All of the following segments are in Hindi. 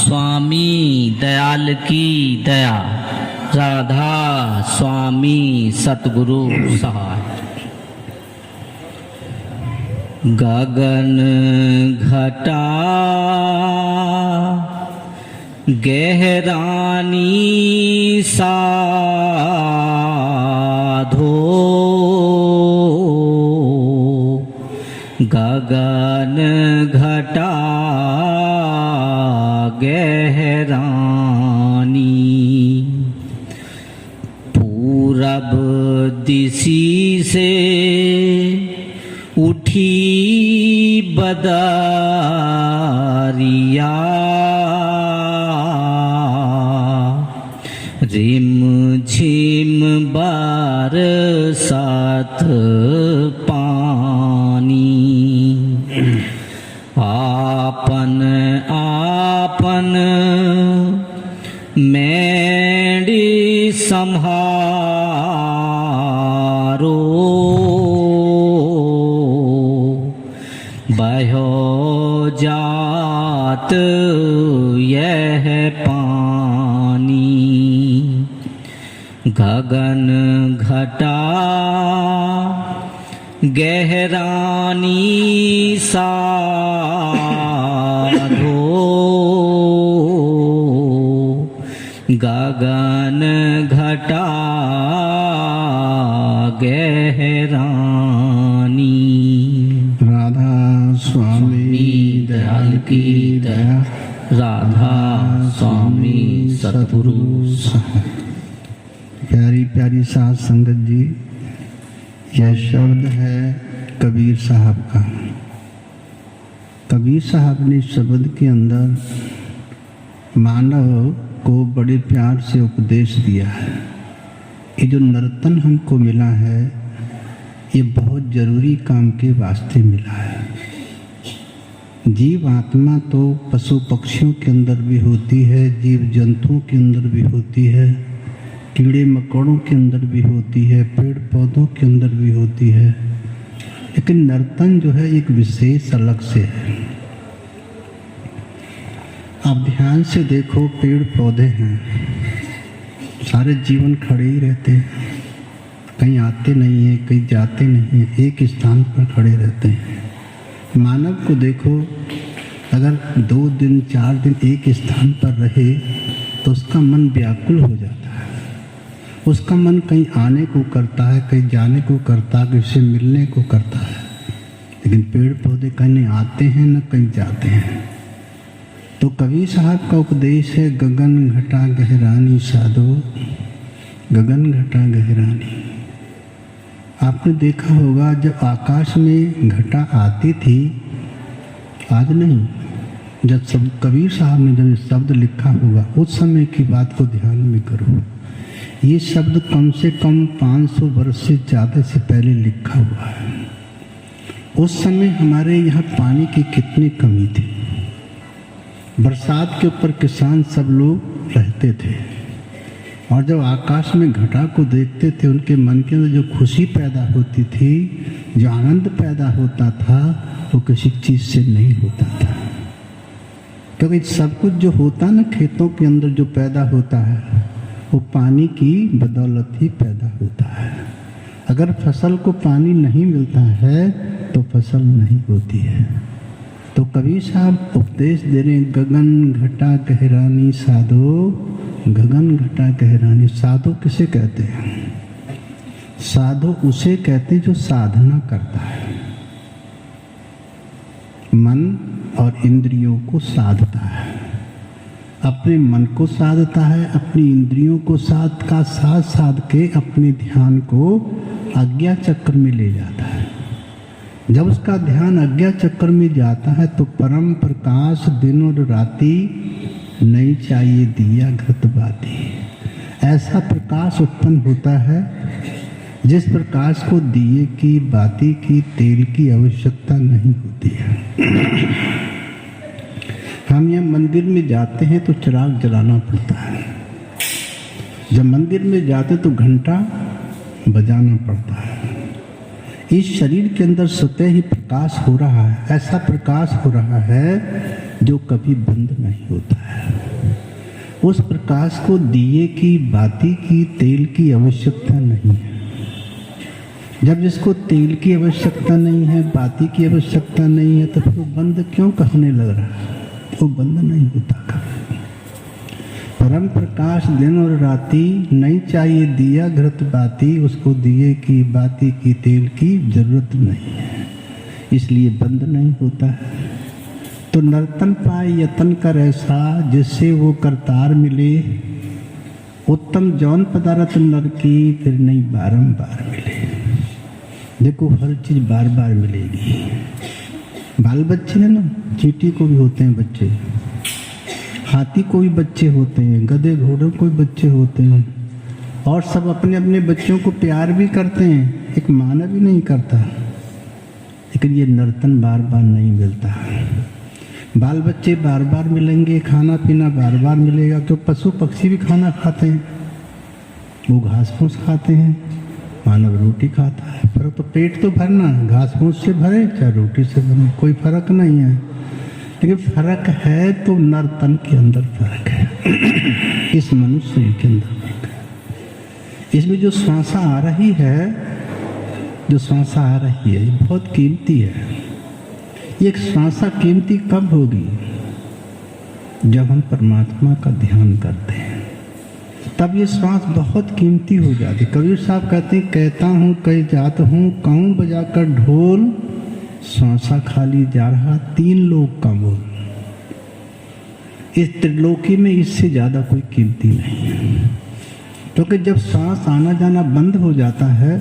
स्वामी दयाल की दया, राधा स्वामी सतगुरु सहाय। गगन घटा गहरानी साधो, गगन घटा गहरानी, पूरब दिशि से उठी बदरिया, रिम झिम बरसात पानी, आपन आपन मेरी सम्हारो, बहो जात यह पानी, गगन घटा गहरानी साधो, गगन घटा गहरानी। राधा स्वामी दयाल की दया, राधा स्वामी सतगुरु सहाय। प्यारी प्यारी साध संगत जी, यह शब्द है कबीर साहब का। कबीर साहब ने शब्द के अंदर मानव को बड़े प्यार से उपदेश दिया है। ये जो नर्तन हमको मिला है, ये बहुत जरूरी काम के वास्ते मिला है। जीव आत्मा तो पशु पक्षियों के अंदर भी होती है, जीव जंतुओं के अंदर भी होती है, कीड़े मकोड़ों के अंदर भी होती है, पेड़ पौधों के अंदर भी होती है, लेकिन नर्तन जो है एक विशेष अलग से है। आप ध्यान से देखो, पेड़ पौधे हैं, सारे जीवन खड़े ही रहते हैं, कहीं आते नहीं हैं, कहीं जाते नहीं हैं, एक स्थान पर खड़े रहते हैं। मानव को देखो, अगर 2 दिन 4 दिन एक स्थान पर रहे तो उसका मन व्याकुल हो जाता है। उसका मन कहीं आने को करता है, कहीं जाने को करता है, किसी से मिलने को करता है। लेकिन पेड़ पौधे कहीं आते हैं न कहीं जाते हैं। तो कबीर साहब का उपदेश है, गगन घटा गहरानी साधो, गगन घटा गहरानी। आपने देखा होगा, जब आकाश में घटा आती थी, आज नहीं, जब सब कबीर साहब ने जब शब्द लिखा होगा उस समय की बात को ध्यान में करो। ये शब्द कम से कम 500 वर्ष से ज़्यादा से पहले लिखा हुआ है। उस समय हमारे यहाँ पानी की कितनी कमी थी। बरसात के ऊपर किसान सब लोग रहते थे, और जब आकाश में घटा को देखते थे, उनके मन के अंदर जो खुशी पैदा होती थी, जो आनंद पैदा होता था, वो किसी चीज़ से नहीं होता था। क्योंकि सब कुछ जो होता ना खेतों के अंदर जो पैदा होता है, वो पानी की बदौलत ही पैदा होता है। अगर फसल को पानी नहीं मिलता है तो फसल नहीं होती है। तो कबीर साहब उपदेश दे रहे हैं, गगन घटा गहरानी साधो, गगन घटा गहरानी। साधो किसे कहते हैं? साधो उसे कहते जो साधना करता है, मन और इंद्रियों को साधता है, अपने मन को साधता है, अपनी इंद्रियों को साध के अपने ध्यान को आज्ञा चक्र में ले जाता है। जब उसका ध्यान आज्ञा चक्र में जाता है तो परम प्रकाश दिन और राति, नहीं चाहिए दिया घृत बाती, ऐसा प्रकाश उत्पन्न होता है जिस प्रकाश को दिए की, बाती की, तेल की आवश्यकता नहीं होती है। हम यहाँ मंदिर में जाते हैं तो चिराग जलाना पड़ता है, जब मंदिर में जाते तो घंटा बजाना पड़ता है। इस शरीर के अंदर स्वतः ही प्रकाश हो रहा है, ऐसा प्रकाश हो रहा है जो कभी बंद नहीं होता है। उस प्रकाश को दिए की, बाती की, तेल की आवश्यकता नहीं है। जब जिसको तेल की आवश्यकता नहीं है, बाती की आवश्यकता नहीं है, तो फिर वो बंद क्यों कहने लग रहा है? वो बंद नहीं होता कभी। परम प्रकाश दिन और राती, नहीं चाहिए दिया घृत बाती, उसको दिए की, बाती की, तेल की जरूरत नहीं है, इसलिए बंद नहीं होता है। तो नर्तन पाए यतन कर ऐसा, जिससे वो करतार मिले, उत्तम जौन पदार्थ नर की, फिर नहीं बारंबार मिले। देखो हर चीज बार बार मिलेगी। बाल बच्चे हैं ना, चींटी को भी होते हैं बच्चे, हाथी को भी बच्चे होते हैं, गधे घोड़ों को भी बच्चे होते हैं, और सब अपने अपने बच्चों को प्यार भी करते हैं। एक मानव ही नहीं करता, लेकिन ये नर्तन बार बार नहीं मिलता। बाल बच्चे बार बार मिलेंगे, खाना पीना बार बार मिलेगा। तो पशु पक्षी भी खाना खाते हैं, वो घास फूस खाते हैं, मानव रोटी खाता है। फर्क तो पेट तो भरना, घास फूस से भरे चाहे रोटी से भरे, कोई फर्क नहीं है। लेकिन फर्क है तो नर्तन के अंदर फर्क है, इस मनुष्य के अंदर फर्क है। इसमें जो श्वासा आ रही है, जो श्वासा आ रही है, ये बहुत कीमती है। ये श्वासा कीमती कब होगी? जब हम परमात्मा का ध्यान करते हैं, तब ये श्वास बहुत कीमती हो जाती। कबीर साहब कहते हैं, कहता हूँ कई जात हूँ, कहूँ बजाकर ढोल, श्वासा खाली जा रहा, तीन लोक का बोल। इस त्रिलोकी में इससे ज्यादा कोई कीमती नहीं है। क्योंकि जब सांस आना जाना बंद हो जाता है,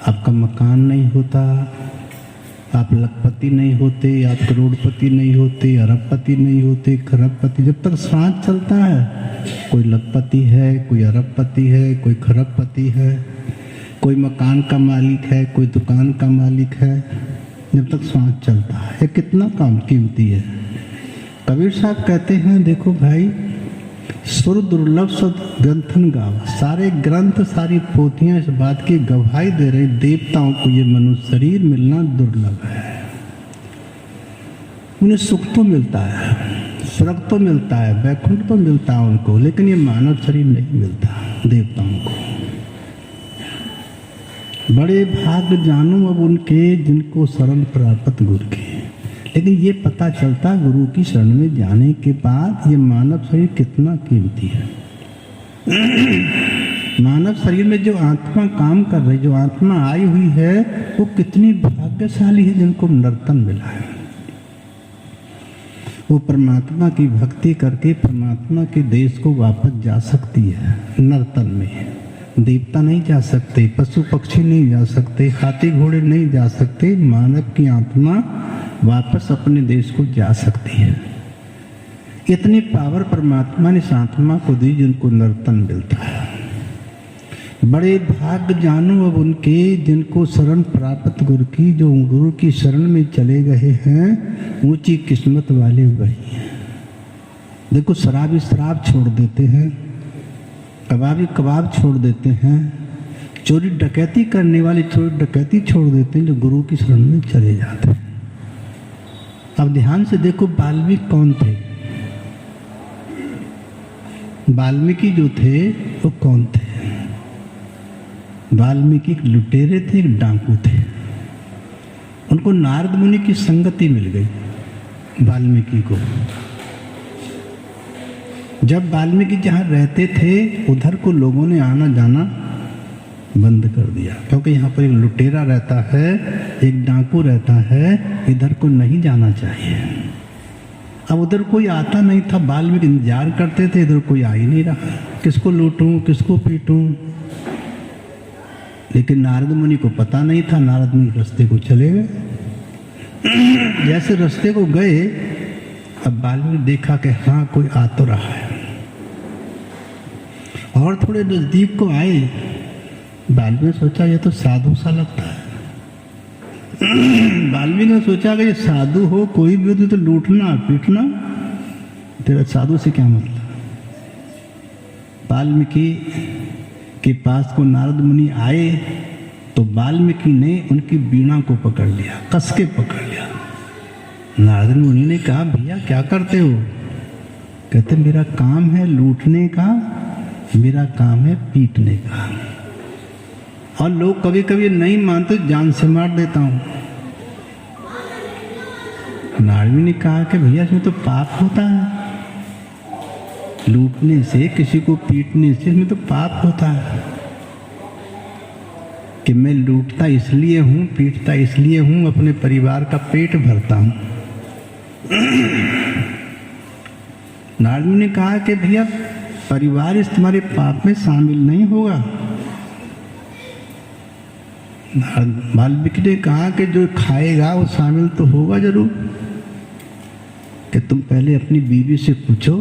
आपका मकान नहीं होता, आप लखपति नहीं होते, आप करोड़पति नहीं होते, अरबपति नहीं होते, खरबपति। जब तक सांस चलता है, कोई लखपति है, कोई अरबपति है, कोई खरबपति है, कोई मकान का मालिक है, कोई दुकान का मालिक है। जब तक सांस चलता है, ये कितना काम कीमती है। कबीर साहब कहते हैं, देखो भाई, सुर दुर्लभ सद ग्रंथन गाव, सारे ग्रंथ सारी पोथियां इस बात की गवाही दे रहे, देवताओं को ये मनुष्य शरीर मिलना दुर्लभ है। उन्हें सुख तो मिलता है, स्वर्ग तो मिलता है, वैकुंठ तो मिलता है उनको, लेकिन ये मानव शरीर नहीं मिलता देवताओं को। बड़े भाग्य जानो अब उनके, जिनको शरण प्राप्त गुरु के। लेकिन ये पता चलता गुरु की शरण में जाने के बाद, ये मानव शरीर कितना कीमती है। मानव शरीर में जो आत्मा काम कर रही, जो आत्मा आई हुई है, वो कितनी भाग्यशाली है जिनको नर्तन मिला है। वो परमात्मा की भक्ति करके परमात्मा के देश को वापस जा सकती है। नर्तन में देवता नहीं जा सकते, पशु पक्षी नहीं जा सकते, हाथी घोड़े नहीं जा सकते, मानव की आत्मा वापस अपने देश को जा सकती है। इतनी पावर परमात्मा ने इस आत्मा को दी जिनको नर्तन मिलता है। बड़े भाग्य जानो अब उनके, जिनको शरण प्राप्त गुरु की, जो गुरु की शरण में चले गए हैं, ऊंची किस्मत वाले वही हैं। देखो शराबी शराब छोड़ देते हैं, कबाबी कबाब छोड़ देते हैं, चोरी डकैती करने वाले चोरी डकैती छोड़ देते हैं, जो गुरु की शरण में चले जाते हैं। अब ध्यान से देखो, वाल्मीकि कौन थे? वाल्मीकि जो थे वो कौन थे? वाल्मीकि एक लुटेरे थे, एक डाकू थे। उनको नारद मुनि की संगति मिल गई वाल्मीकि को। जब वाल्मीकि जहाँ रहते थे, उधर को लोगों ने आना जाना बंद कर दिया, क्योंकि यहाँ पर एक लुटेरा रहता है, एक डाकू रहता है, इधर को नहीं जाना चाहिए। अब उधर कोई आता नहीं था, वाल्मीकि इंतजार करते थे, इधर कोई आ ही नहीं रहा, किसको लूटूं, किसको पीटूं। लेकिन नारद मुनि को पता नहीं था, नारद मुनि रास्ते को चले गए। जैसे रास्ते को गए, अब वाल्मीकि देखा कि हाँ कोई आ तो रहा है, और थोड़े नजदीक को आए। वाल्मीकि ने सोचा ये तो साधु सा लगता है। वाल्मीकि ने सोचा कि ये साधु हो, कोई भी हो तो लूटना पीटना, तेरा साधु से क्या मतलब। वाल्मीकि के पास को नारद मुनि आए तो वाल्मीकि ने उनकी वीणा को पकड़ लिया, कस के पकड़ लिया। नारद मुनि ने कहा, भैया क्या करते हो? कहते मेरा काम है लूटने का, मेरा काम है पीटने का। और लोग कभी कभी नहीं मानते, जान से मार देता हूं। नारद ने कहा कि भैया इसमें तो पाप होता है, लूटने से, किसी को पीटने से इसमें तो पाप होता है। कि मैं लूटता इसलिए हूं, पीटता इसलिए हूं, अपने परिवार का पेट भरता हूं। नारद ने कहा कि भैया परिवार इस तुम्हारे पाप में शामिल नहीं होगा। वाल्मीकि ने कहा कि जो खाएगा वो शामिल तो होगा जरूर। कि तुम पहले अपनी बीवी से पूछो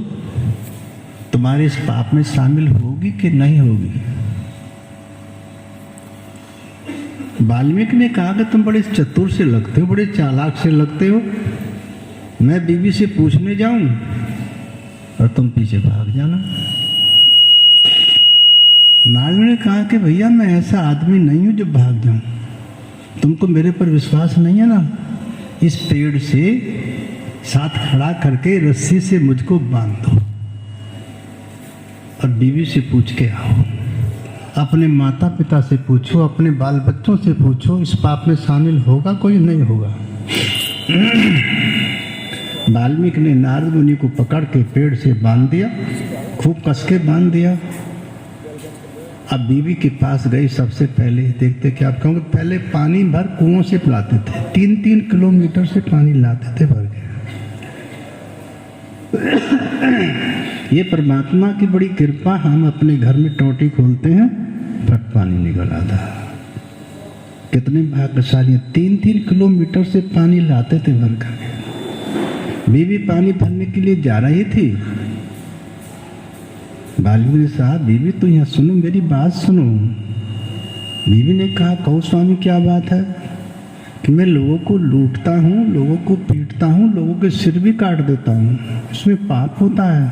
तुम्हारे इस पाप में शामिल होगी कि नहीं होगी। वाल्मीकि ने कहा कि तुम बड़े चतुर से लगते हो, बड़े चालाक से लगते हो। मैं बीवी से पूछने जाऊं और तुम पीछे भाग जाना। नारद ने कहा कि भैया मैं ऐसा आदमी नहीं हूं जो भाग जाऊं। तुमको मेरे पर विश्वास नहीं है ना, इस पेड़ से साथ खड़ा करके रस्सी से मुझको बांध दो और बीवी से पूछ के आओ। अपने माता पिता से पूछो, अपने बाल बच्चों से पूछो, इस पाप में शामिल होगा कोई, नहीं होगा। वाल्मीकि ने नारद मुनि को पकड़ के पेड़ से बांध दिया, खूब कस के बांध दिया। अब बीवी के पास गई। सबसे पहले देखते क्या, आप कहोगे पहले पानी भर कुओं से पिलाते थे, 3-3 किलोमीटर से पानी लाते थे भर के। ये परमात्मा की बड़ी कृपा, हम अपने घर में टोटी खोलते हैं, फट पानी निकल आता। कितने भाग्यशाली, 3-3 किलोमीटर से पानी लाते थे भर कर। बीवी पानी भरने के लिए जा रही थी। वाल्मीकि साहब, बीवी तो यहाँ सुनो, मेरी बात सुनो। बीवी ने कहा, कहो स्वामी क्या बात है? कि मैं लोगों को लूटता हूँ, लोगों को पीटता हूँ, लोगों के सिर भी काट देता हूँ, इसमें पाप होता है?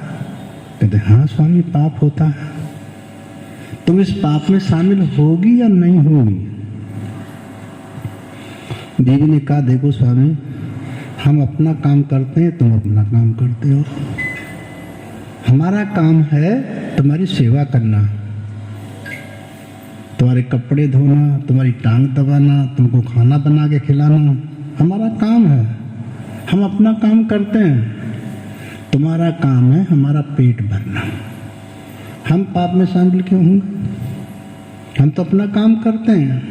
कहते हाँ स्वामी पाप होता है। तुम इस पाप में शामिल होगी या नहीं होगी? बीवी ने कहा, देखो स्वामी हम अपना काम करते हैं, तुम अपना काम करते हो। हमारा काम है तुम्हारी सेवा करना, तुम्हारे कपड़े धोना, तुम्हारी टांग दबाना, तुमको खाना बना के खिलाना, हमारा काम है। हम अपना काम करते हैं। तुम्हारा काम है हमारा पेट भरना। हम पाप में शामिल क्यों होंगे? हम तो अपना काम करते हैं।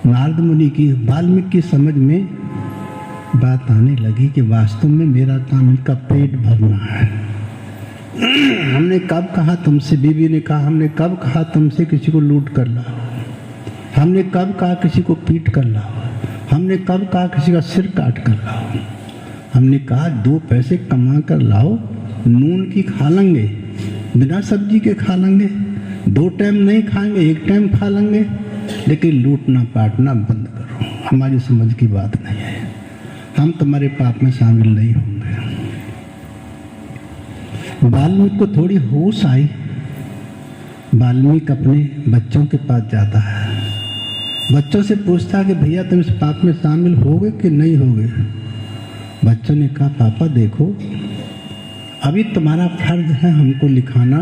नारद मुनि की, वाल्मीकि की समझ में बात आने लगी कि वास्तव में मेरा काम इनका पेट भरना है। हमने कब कहा तुमसे, बीवी ने कहा, हमने कब कहा तुमसे किसी को लूट कर लाओ? हमने कब कहा किसी को पीट कर लाओ? हमने कब कहा किसी का सिर काट कर लाओ? हमने कहा 2 पैसे कमा कर लाओ, नून की खा लेंगे, बिना सब्जी के खा लेंगे, 2 टाइम नहीं खाएंगे, 1 टाइम खा लेंगे, लेकिन लूटना पाटना बंद करो। हमारी समझ की बात नहीं है। हम तुम्हारे पाप में शामिल नहीं होंगे। वाल्मीकि को थोड़ी होश आई। वाल्मीकि अपने बच्चों के पास जाता है, बच्चों से पूछता कि भैया तुम इस पाप में शामिल होगे कि नहीं होगे? बच्चों ने कहा, पापा देखो अभी तुम्हारा फर्ज है हमको लिखाना,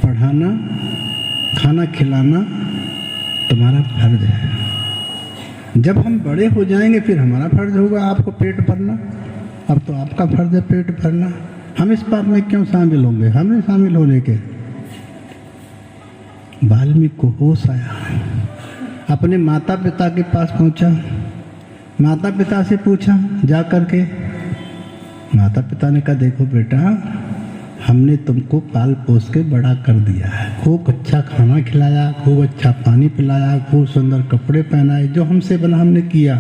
पढ़ाना, खाना खिलाना, तुम्हारा फर्ज है। जब हम बड़े हो जाएंगे फिर हमारा फर्ज होगा आपको पेट भरना। अब तो आपका फर्ज है पेट भरना। हम इस पाप में क्यों शामिल होंगे? हमें शामिल होने के। वाल्मीकि को होश आया, अपने माता पिता के पास पहुंचा, माता पिता से पूछा जा करके। माता पिता ने कहा, देखो बेटा हमने तुमको पाल पोस के बड़ा कर दिया है, खूब अच्छा खाना खिलाया, खूब अच्छा पानी पिलाया, खूब सुंदर कपड़े पहनाए, जो हमसे बना हमने किया।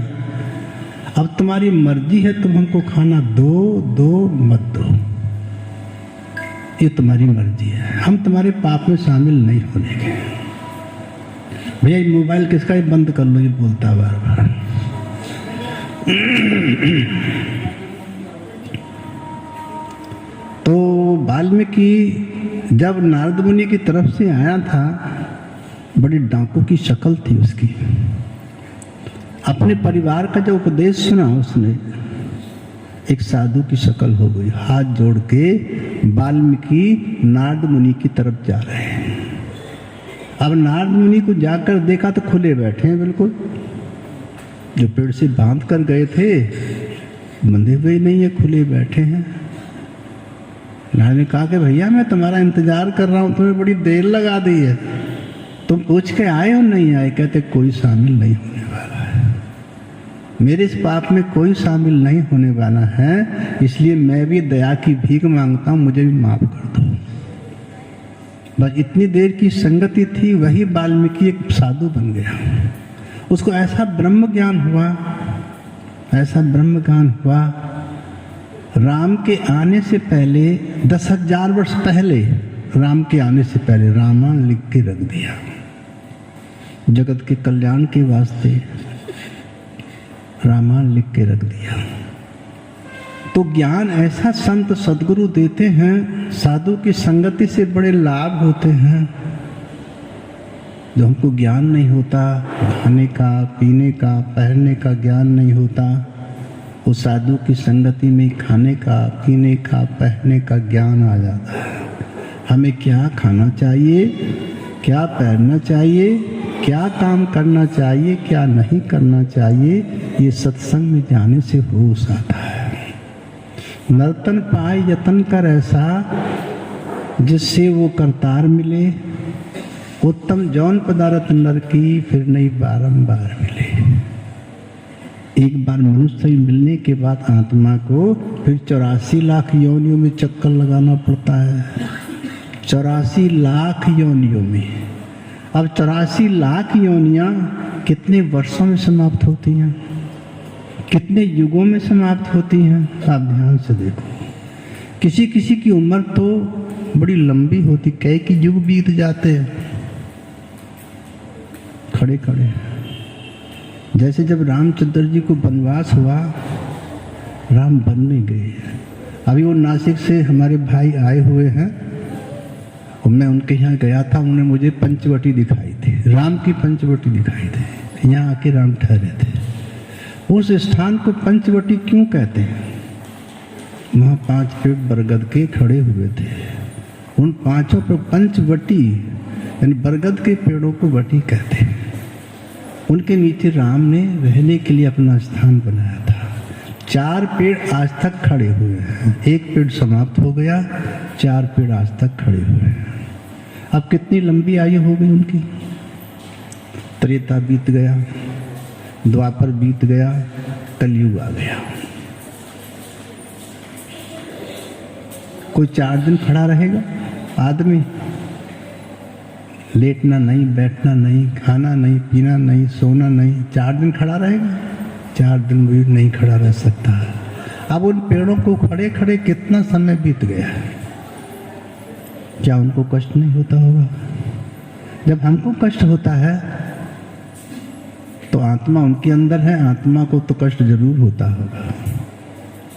अब तुम्हारी मर्जी है, तुम हमको खाना दो मत दो, ये तुम्हारी मर्जी है। हम तुम्हारे पाप में शामिल नहीं होने के। भैया ये मोबाइल किसका, ये बंद कर लो, ये बोलता बार बार। तो वाल्मीकि जब नारद मुनि की तरफ से आया था, बड़ी डाकू की शक्ल थी उसकी। अपने परिवार का जो उपदेश सुना उसने, एक साधु की शक्ल हो गई, हाथ जोड़ के वाल्मीकि नारद मुनि की तरफ जा रहे हैं। अब नारद मुनि को जाकर देखा तो खुले बैठे हैं, बिल्कुल जो पेड़ से बांध कर गए थे बंधे हुए नहीं है, खुले बैठे हैं। नारद ने कहा कि भैया मैं तुम्हारा इंतजार कर रहा हूँ, तुम्हें बड़ी देर लगा दी है, तुम पूछ के आए हो नहीं आए? कहते कोई शामिल नहीं होने वाला है, मेरे इस पाप में कोई शामिल नहीं होने वाला है, इसलिए मैं भी दया की भीख मांगता हूँ, मुझे भी माफ कर दो। बस इतनी देर की संगति थी, वही वाल्मीकि एक साधु बन गया। उसको ऐसा ब्रह्म ज्ञान हुआ, ऐसा ब्रह्म ज्ञान हुआ, राम के आने से पहले 10,000 वर्ष पहले, राम के आने से पहले रामायण लिख के रख दिया, जगत के कल्याण के वास्ते रामायण लिख के रख दिया। तो ज्ञान ऐसा संत सदगुरु देते हैं, साधु की संगति से बड़े लाभ होते हैं। जो हमको ज्ञान नहीं होता, खाने का, पीने का, पहनने का ज्ञान नहीं होता, वो साधु की संगति में खाने का, पीने का, पहनने का ज्ञान आ जाता है। हमें क्या खाना चाहिए, क्या पहनना चाहिए, क्या काम करना चाहिए, क्या नहीं करना चाहिए, ये सत्संग में जाने से होश आता है। नर्तन पाए यतन कर ऐसा, जिससे वो करतार मिले, उत्तम जौन पदार्थ नर की, फिर नहीं बारंबार मिले। एक बार मनुष्य मिलने के बाद आत्मा को फिर 84 लाख योनियों में चक्कर लगाना पड़ता है, 84 लाख योनियों में। अब 84 लाख योनियां कितने वर्षों में समाप्त होती हैं, कितने युगों में समाप्त होती हैं? आप ध्यान से देखो। किसी किसी की उम्र तो बड़ी लंबी होती, कई की युग बीत जाते हैं खड़े खड़े। जैसे जब रामचंद्र जी को वनवास हुआ, राम वन में गए। अभी वो नासिक से हमारे भाई आए हुए हैं और मैं उनके यहाँ गया था, उन्होंने मुझे पंचवटी दिखाई थी, राम की पंचवटी दिखाई थी। यहाँ आके राम ठहरे थे। उस स्थान को पंचवटी क्यों कहते हैं? वहाँ 5 पेड़ बरगद के खड़े हुए थे, उन 5 पर पंचवटी यानी बरगद के पेड़ों को वटी कहते हैं। उनके नीचे राम ने रहने के लिए अपना स्थान बनाया था। 4 पेड़ आज तक खड़े हुए हैं, 1 पेड़ समाप्त हो गया, 4 पेड़ आज तक खड़े हुए हैं। अब कितनी लंबी आयु हो गई उनकी? त्रेता बीत गया, द्वापर बीत गया, कलयुग आ गया। कोई 4 दिन खड़ा रहेगा आदमी? लेटना नहीं, बैठना नहीं, खाना नहीं, पीना नहीं, सोना नहीं, 4 दिन खड़ा रहेगा? 4 दिन भी नहीं खड़ा रह सकता है। अब उन पेड़ों को खड़े खड़े कितना समय बीत गया है, क्या उनको कष्ट नहीं होता होगा? जब हमको कष्ट होता है तो आत्मा उनके अंदर है, आत्मा को तो कष्ट जरूर होता होगा।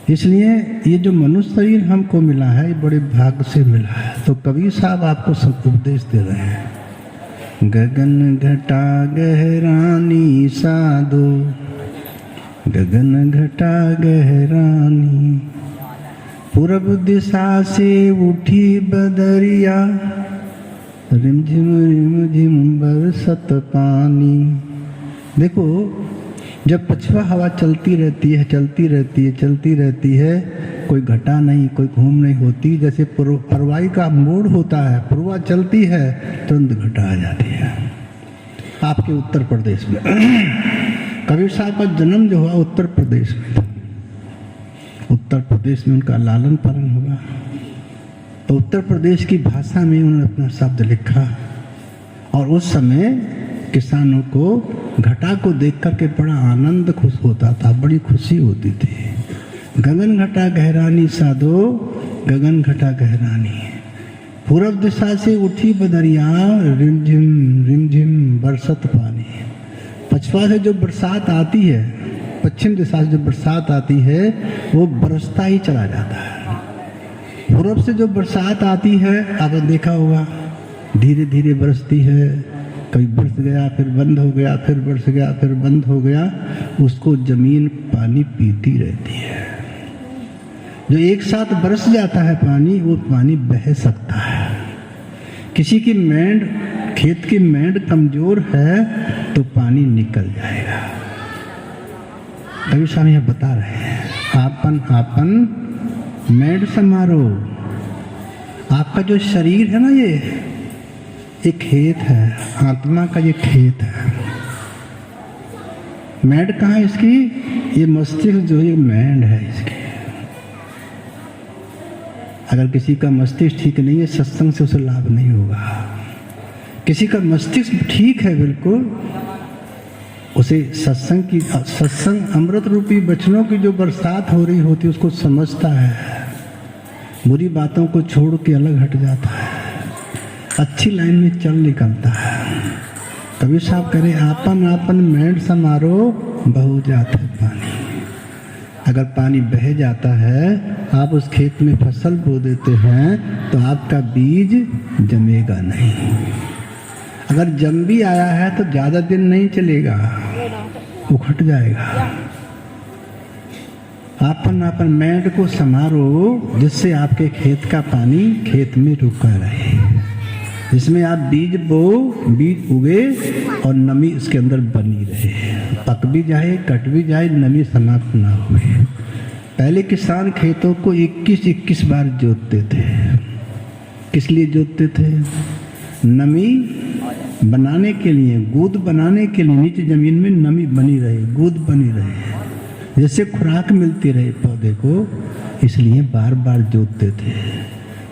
इसलिए ये जो मनुष्य शरीर हमको मिला है, ये बड़े भाग्य से मिला है। तो कबीर साहब आपको सब उपदेश दे रहे हैं। गगन घटा गहरानी साधो, गगन घटा गहरानी, पूरब दिशा से उठी बदरिया, रिमझिम रिमझिम बरसत पानी। देखो, जब पछुआ हवा चलती रहती है, चलती रहती है, चलती रहती है, कोई घटा नहीं, कोई घूम नहीं होती। जैसे परवाई का मोड़ होता है, पूर्वा चलती है, तुरंत घटा आ जाती है। आपके उत्तर प्रदेश में कबीर साहब का जन्म जो हुआ उत्तर प्रदेश में था। उत्तर प्रदेश में उनका लालन पालन हुआ, तो उत्तर प्रदेश की भाषा में उन्होंने अपना शब्द लिखा। और उस समय किसानों को घटा को देख करके बड़ा आनंद खुश होता था, बड़ी खुशी होती थी। गगन घटा गहरानी साधो, गगन घटा गहरानी, पूरब दिशा से उठी बदरिया, रिमझिम बरसत पानी। पछुआ से जो बरसात आती है, पश्चिम दिशा से जो बरसात आती है, वो बरसता ही चला जाता है। पूरब से जो बरसात आती है, आपने देखा होगा, धीरे धीरे बरसती है, कभी बरस गया फिर बंद हो गया, फिर बरस गया फिर बंद हो गया, उसको जमीन पानी पीती रहती है। जो एक साथ बरस जाता है पानी, वो पानी बह सकता है। किसी की मेंढ, खेत की मेंढ कमजोर है तो पानी निकल जाएगा। कभी साहब यह बता रहे हैं, आपन आपन मेंढ समारो। आपका जो शरीर है ना, ये खेत है, आत्मा का ये खेत है। मेंढ कहाँ है इसकी? ये मस्तिष्क जो है मेंढ है इसकी। अगर किसी का मस्तिष्क ठीक नहीं है, सत्संग से उसे लाभ नहीं होगा। किसी का मस्तिष्क ठीक है बिल्कुल, उसे सत्संग अमृत रूपी वचनों की जो बरसात हो रही होती है उसको समझता है, बुरी बातों को छोड़ के अलग हट जाता है, अच्छी लाइन में चल निकलता है। कबीर साहब कह रहे, आपन आपन मेंढ समारो, बह जाता है पानी। अगर पानी बह जाता है, आप उस खेत में फसल बो देते हैं तो आपका बीज जमेगा नहीं। अगर जम भी आया है तो ज्यादा दिन नहीं चलेगा, उखड़ जाएगा। आपन आपन मेंढ को समारो, जिससे आपके खेत का पानी खेत में रुका रहे, जिसमें आप बीज बो, बीज उगे और नमी इसके अंदर बनी रहे, पक भी जाए, कट भी जाए, नमी समाप्त ना हुए। पहले किसान खेतों को 21-21 बार जोतते थे। किस लिए जोतते थे? नमी बनाने के लिए, गूद बनाने के लिए, नीचे जमीन में नमी बनी रहे, गूद बनी रहे, जैसे खुराक मिलती रहे पौधे को, इसलिए बार बार जोतते थे,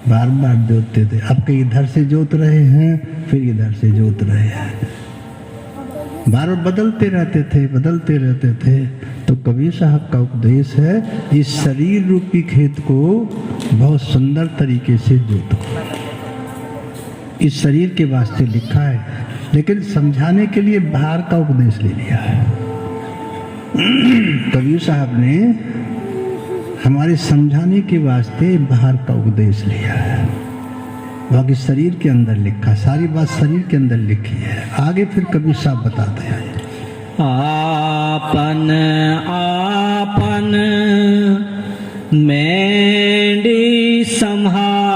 बार बार जोतते थे। अब कहीं इधर से जोत रहे हैं, फिर इधर से जोत रहे हैं, बार बार बदलते रहते थे, बदलते रहते थे। तो कबीर साहब का उपदेश है, इस शरीर रूपी खेत को बहुत सुंदर तरीके से जोतो। इस शरीर के वास्ते लिखा है, लेकिन समझाने के लिए बाहर का उपदेश ले लिया है। कबीर साहब ने हमारे समझाने के वास्ते बाहर का उपदेश लिया है, बाकी शरीर के अंदर लिखा, सारी बात शरीर के अंदर लिखी है। आगे फिर कबीर साहब बताते हैं, आपन आपन मेंढी संहारो,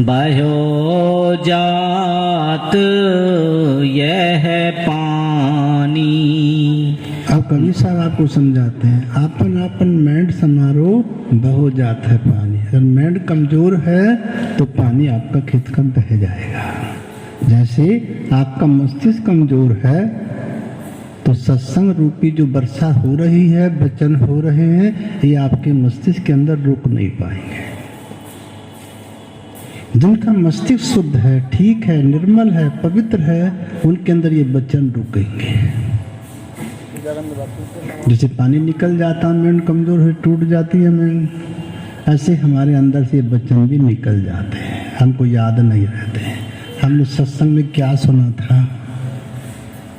बहो जात यह पानी। अब कबीर साहब आपको समझाते हैं, आपन आपन मेंढ समारो, बहो जात है पानी। अगर मेंढ कमजोर है तो पानी आपका खेत का बह जाएगा। जैसे आपका मस्तिष्क कमजोर है तो सत्संग रूपी जो वर्षा हो रही है, वचन हो रहे हैं, ये आपके मस्तिष्क के अंदर रुक नहीं पाएंगे। जिनका मस्तिष्क शुद्ध है, ठीक है, निर्मल है, पवित्र है, उनके अंदर ये वचन रुकेंगे। जैसे पानी निकल जाता, मेंढ कमजोर है, टूट जाती है मेंढ, ऐसे हमारे अंदर से वचन भी निकल जाते हैं, हमको याद नहीं रहते हैं। हमने सत्संग में क्या सुना था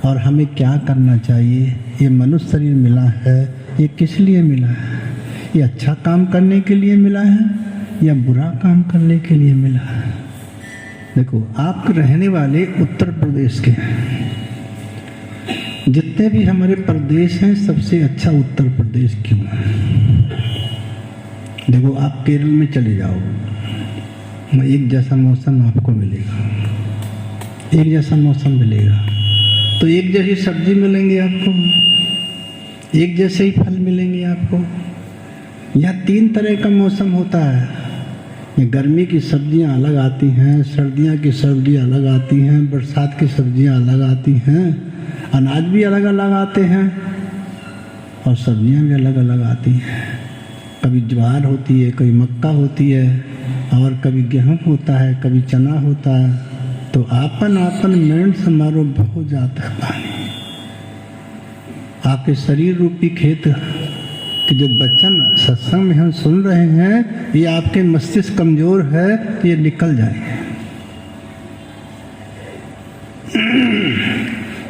और हमें क्या करना चाहिए। ये मनुष्य शरीर मिला है, ये किस लिए मिला है? ये अच्छा काम करने के लिए मिला है या बुरा काम करने के लिए मिला है? देखो, आप रहने वाले उत्तर प्रदेश के हैं, जितने भी हमारे प्रदेश हैं सबसे अच्छा उत्तर प्रदेश क्यों है? देखो, आप केरल में चले जाओ, एक जैसा मौसम आपको मिलेगा, एक जैसा मौसम मिलेगा, तो एक जैसी सब्जी मिलेंगे आपको, एक जैसे ही फल मिलेंगे आपको। यहाँ 3 तरह का मौसम होता है। ये गर्मी की सब्जियाँ अलग आती हैं, सर्दियाँ की सब्जियाँ अलग आती हैं, बरसात की सब्जियाँ अलग आती हैं, अनाज भी अलग अलग आते हैं और सब्जियाँ भी अलग अलग आती हैं। कभी ज्वार होती है, कभी मक्का होती है, और कभी गेहूँ होता है, कभी चना होता है। तो आपन आपन मेंढ समारो, बहो जाता है पानी। आपके शरीर रूपी खेत के जो वचन सत्संग में हम सुन रहे हैं, ये आपके मस्तिष्क कमजोर है तो ये निकल जाएंगे।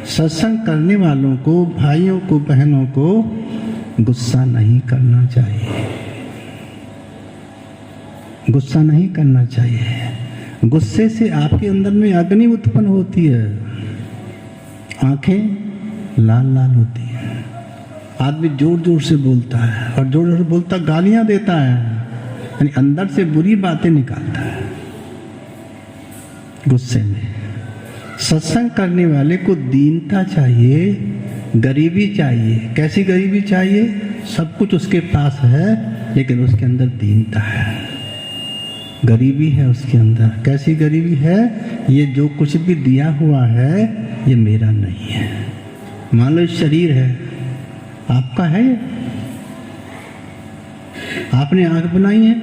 सत्संग करने वालों को, भाइयों को, बहनों को गुस्सा नहीं करना चाहिए, गुस्सा नहीं करना चाहिए। गुस्से से आपके अंदर में अग्नि उत्पन्न होती है, आंखें लाल लाल होती हैं, आदमी जोर जोर से बोलता है और जोर जोर से बोलता गालियां देता है, यानी अंदर से बुरी बातें निकालता है गुस्से में। सत्संग करने वाले को दीनता चाहिए, गरीबी चाहिए। कैसी गरीबी चाहिए? सब कुछ उसके पास है लेकिन उसके अंदर दीनता है, गरीबी है उसके अंदर। कैसी गरीबी है? ये जो कुछ भी दिया हुआ है ये मेरा नहीं है। मान लो शरीर है, आपका है, आपने आंख बनाई है,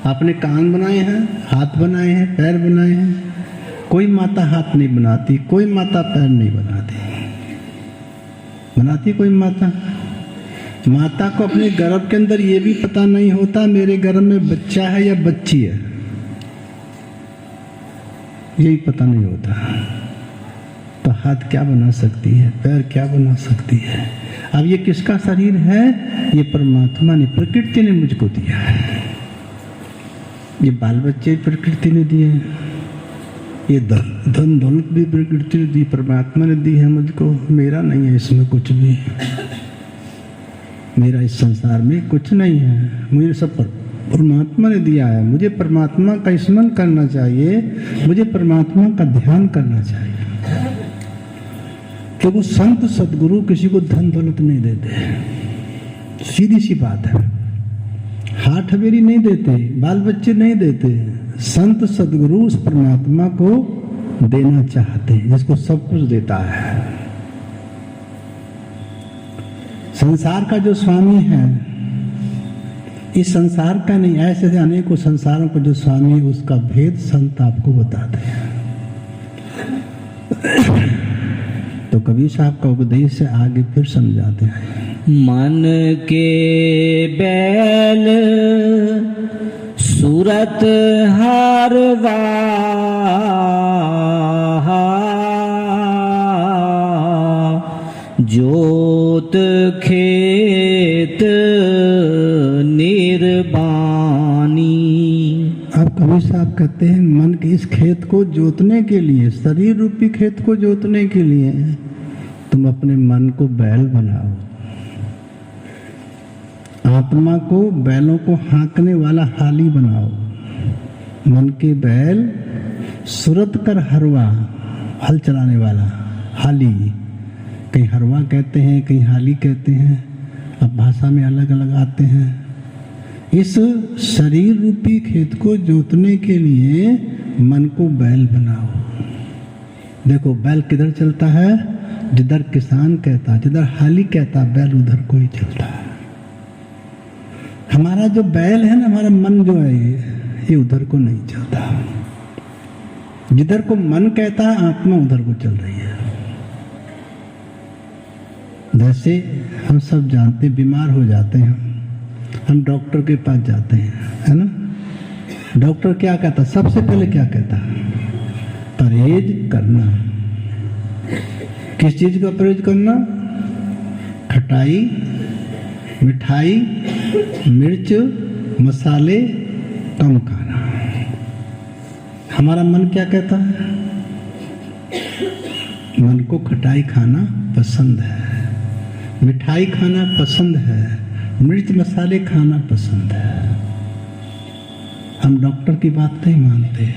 आपने कान बनाए हैं, हाथ बनाए हैं, पैर बनाए हैं। कोई माता हाथ नहीं बनाती, कोई माता पैर नहीं बनाती। बनाती कोई माता? माता को अपने गर्भ के अंदर ये भी पता नहीं होता मेरे गर्भ में बच्चा है या बच्ची है, यही पता नहीं होता। तो हाथ क्या बना सकती है, पैर क्या बना सकती है? अब ये किसका शरीर है? ये परमात्मा ने, प्रकृति ने मुझको दिया है। ये बाल बच्चे प्रकृति ने दिए हैं, ये धन दौलत भी प्रकृति ने दी, परमात्मा ने दी है मुझको। मेरा नहीं है इसमें कुछ भी, मेरा इस संसार में कुछ नहीं है, मुझे सब परमात्मा ने दिया है। मुझे परमात्मा का स्मरण करना चाहिए, मुझे परमात्मा का ध्यान करना चाहिए। तो वो संत सदगुरु किसी को धन दौलत नहीं देते, सीधी सी बात है। हाथ हवेली नहीं देते, बाल बच्चे नहीं देते। संत सदगुरु उस परमात्मा को देना चाहते हैं जिसको सब कुछ देता है। संसार का जो स्वामी है, इस संसार का नहीं, ऐसे अनेकों संसारों का जो स्वामी है उसका भेद संत आपको बताते हैं। तो कबीर साहब का उपदेश से आगे फिर समझाते हैं। मन के बैल सूरत हारवा, जोत खेत निर्बानी। अब कबीर साहब कहते हैं मन के इस खेत को जोतने के लिए, शरीर रूपी खेत को जोतने के लिए तुम अपने मन को बैल बनाओ। आत्मा को, बैलों को हाँकने वाला हाली बनाओ। मन के बैल सुरत कर हरवा, हल चलाने वाला हाली। कहीं हरवा कहते हैं, कहीं हाली कहते हैं, अब भाषा में अलग अलग आते हैं। इस शरीर रूपी खेत को जोतने के लिए मन को बैल बनाओ। देखो बैल किधर चलता है? जिधर किसान कहता, जिधर हाली कहता, बैल उधर को ही चलता है। हमारा जो बैल है ना, हमारा मन जो है ये उधर को नहीं चलता। जिधर को मन कहता है आत्मा उधर को चल रही है। जैसे हम सब जानते, बीमार हो जाते हैं, हम डॉक्टर के पास जाते हैं, है ना? डॉक्टर क्या कहता? सबसे पहले क्या कहता? परहेज करना। किस चीज का परहेज करना? खटाई, मिठाई, मिर्च, मसाले कम खाना। हमारा मन क्या कहता है? मन को खटाई खाना पसंद है, मिठाई खाना पसंद है, मिर्च मसाले खाना पसंद है। हम डॉक्टर की बात नहीं मानते,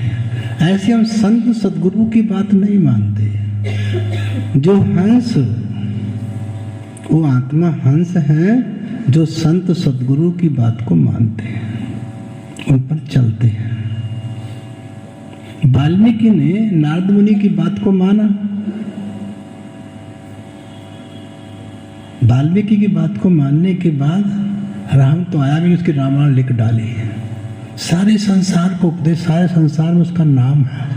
ऐसे हम संत सदगुरु की बात नहीं मानते। जो हंस, वो आत्मा हंस है जो संत सदगुरु की बात को मानते हैं, उन पर चलते हैं। वाल्मीकि ने नारद मुनि की बात को माना, वाल्मीकि की बात को मानने के बाद राम तो आया भी, उसकी रामायण लिख डाली है। सारे संसार को उपदेश, सारे संसार में उसका नाम है,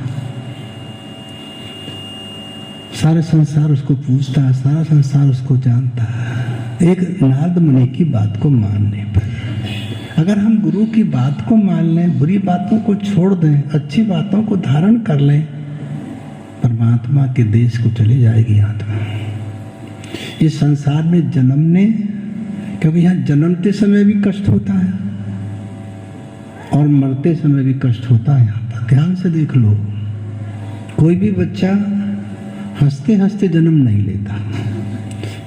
सारे संसार उसको पूछता है, सारा संसार उसको जानता है। एक नारद मुनि की बात को मानने पर, अगर हम गुरु की बात को मान लें, बुरी बातों को छोड़ दें, अच्छी बातों को धारण कर लें, परमात्मा के देश को चली जाएगी आत्मा। इस संसार में जन्मने, क्योंकि यहाँ जन्मते समय भी कष्ट होता है और मरते समय भी कष्ट होता है। यहाँ पर ध्यान से देख लो, कोई भी बच्चा हंसते हंसते जन्म नहीं लेता,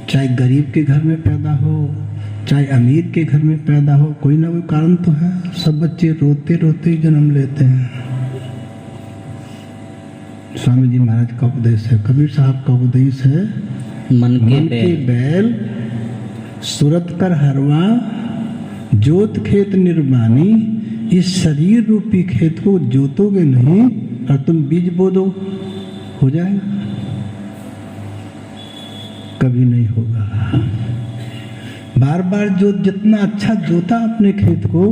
चाहे गरीब के घर में पैदा हो, चाहे अमीर के घर में पैदा हो, कोई ना कोई कारण तो है। सब बच्चे रोते रोते ही जन्म लेते हैं। स्वामी जी महाराज का उपदेश है, कबीर साहब का उपदेश है, मन के बैल सुरत कर हरवा, जोत खेत निर्माणी। इस शरीर रूपी खेत को जोतोगे नहीं और तुम बीज बो दो, हो जाएगा? कभी नहीं होगा। बार बार जो जितना अच्छा जोता अपने खेत को,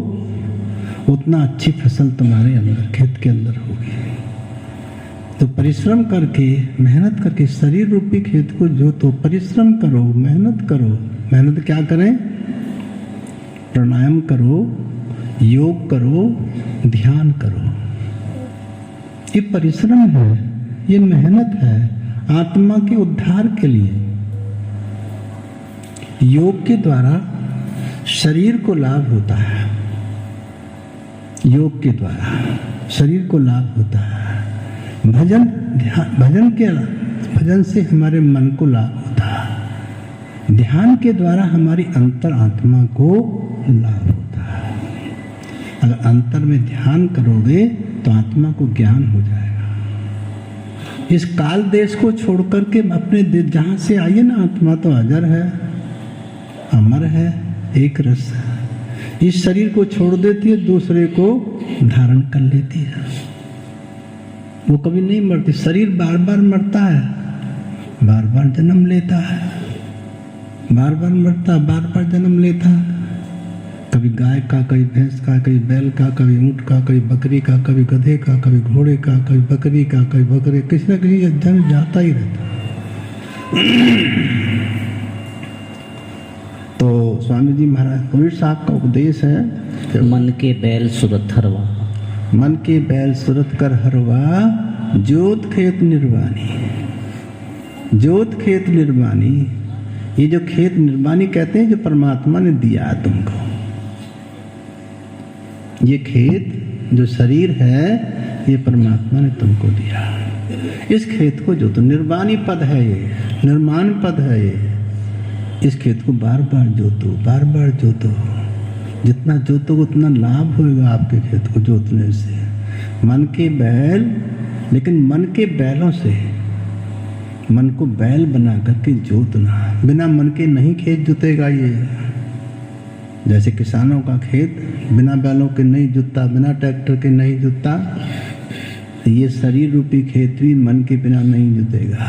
उतना अच्छी फसल तुम्हारे अंदर खेत के अंदर होगी। तो परिश्रम करके, मेहनत करके शरीर रूपी खेत को जोतो, परिश्रम करो, मेहनत करो। मेहनत क्या करें? प्राणायाम करो, योग करो, ध्यान करो। ये परिश्रम है, ये मेहनत है आत्मा के उद्धार के लिए। योग के द्वारा शरीर को लाभ होता है, योग के द्वारा शरीर को लाभ होता है। भजन भजन से हमारे मन को लाभ होता है। ध्यान के द्वारा हमारी अंतर आत्मा को लाभ होता है। अगर अंतर में ध्यान करोगे तो आत्मा को ज्ञान हो जाएगा। इस काल देश को छोड़ करके अपने देश जहाँ से आई है ना, आत्मा तो अजर है, अमर है, एक रस है। इस शरीर को छोड़ देती है, दूसरे को धारण कर लेती है। वो कभी नहीं मरती। शरीर बार बार मरता है, बार बार जन्म लेता है, बार बार मरता, बार बार जन्म लेता है। कभी गाय का, कभी भैंस का, कभी बैल का, कभी ऊंट का, कभी बकरी का, कभी गधे का, कभी घोड़े का, कभी बकरी का, कभी बकरे, किसी न किसी जन्म जाता ही रहता। तो स्वामी जी महाराज कबीर साहब का उपदेश है कि मन के बैल सुरत हरवा, मन के बैल सुरत कर हरवा, जोत खेत निर्वाणी। जोत खेत निर्वाणी, ये जो खेत निर्वाणी कहते हैं, जो परमात्मा ने दिया है तुमको। ये खेत जो शरीर है, ये परमात्मा ने तुमको दिया। इस खेत को जो तो निर्वाणी पद है, ये निर्माण पद है। ये इस खेत को बार बार जोतो, बार बार जोतो। जितना जोतो उतना लाभ होगा आपके खेत को जोतने से। मन के बैल, लेकिन मन के बैलों से मन को बैल बना करके जोतना। बिना मन के नहीं खेत जुतेगा। ये जैसे किसानों का खेत बिना बैलों के नहीं जुतता, बिना ट्रैक्टर के नहीं जुतता, ये शरीर रूपी खेत भी मन के बिना नहीं जुतेगा।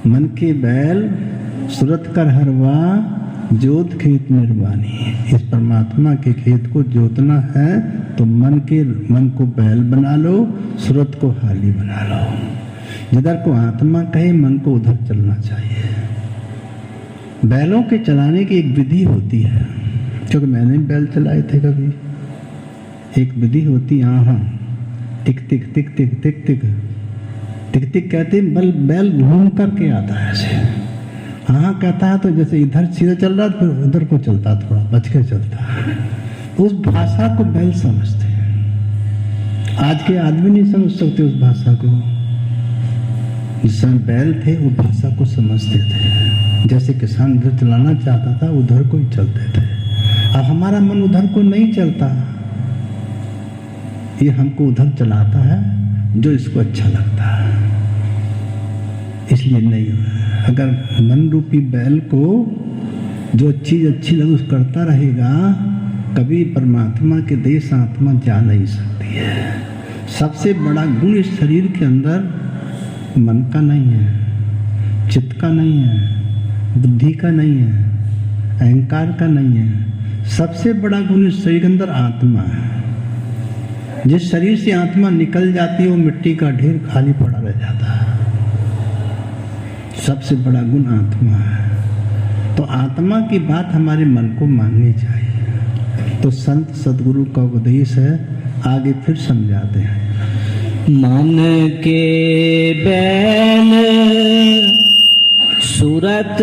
मन के बैल सुरत कर हरवा, जोत खेत निर्वाणी। इस परमात्मा के खेत को जोतना है तो मन को बैल बना लो, सुरत को हाली बना लो। जिधर को आत्मा कहे, मन को उधर चलना चाहिए। बैलों के चलाने की एक विधि होती है, क्योंकि मैंने बैल चलाए थे कभी। एक विधि होती, हाँ, टिक टिक टिक टिक टिक टिक टिक टिक कहते बैल घूम करके आता है ऐसे। हाँ कहता है तो जैसे इधर सीधा चल रहा फिर उधर को चलता, थोड़ा बच के चलता। उस भाषा को बैल समझते हैं। आज के आदमी नहीं समझ सकते उस भाषा को। जिस समय बैल थे वो भाषा को समझते थे। जैसे किसान इधर चलाना चाहता था, उधर को ही चलते थे। अब हमारा मन उधर को नहीं चलता, ये हमको उधर चलाता है जो इसको अच्छा लगता है, इसलिए नहीं हुआ। अगर मन रूपी बैल को जो चीज अच्छी लगे उस करता रहेगा, कभी परमात्मा के देश आत्मा जा नहीं सकती है। सबसे बड़ा गुण इस शरीर के अंदर मन का नहीं है, चित्त का नहीं है, बुद्धि का नहीं है, अहंकार का नहीं है। सबसे बड़ा गुण इस शरीर के अंदर आत्मा है। जिस शरीर से आत्मा निकल जाती है वो मिट्टी का ढेर खाली पड़ा रह जाता है। सबसे बड़ा गुण आत्मा है। तो आत्मा की बात हमारे मन को माननी चाहिए। तो संत सदगुरु का उपदेश है, आगे फिर समझाते हैं। मन के बैल सुरत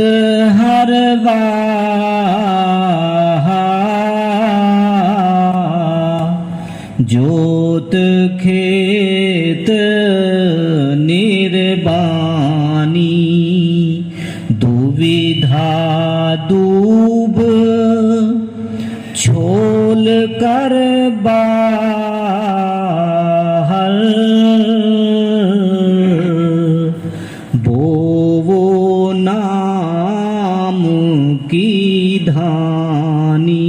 हरवा, जोत खेत निर्वाणी। दो दूब छोल कर बाहर बोवो नाम की धानी।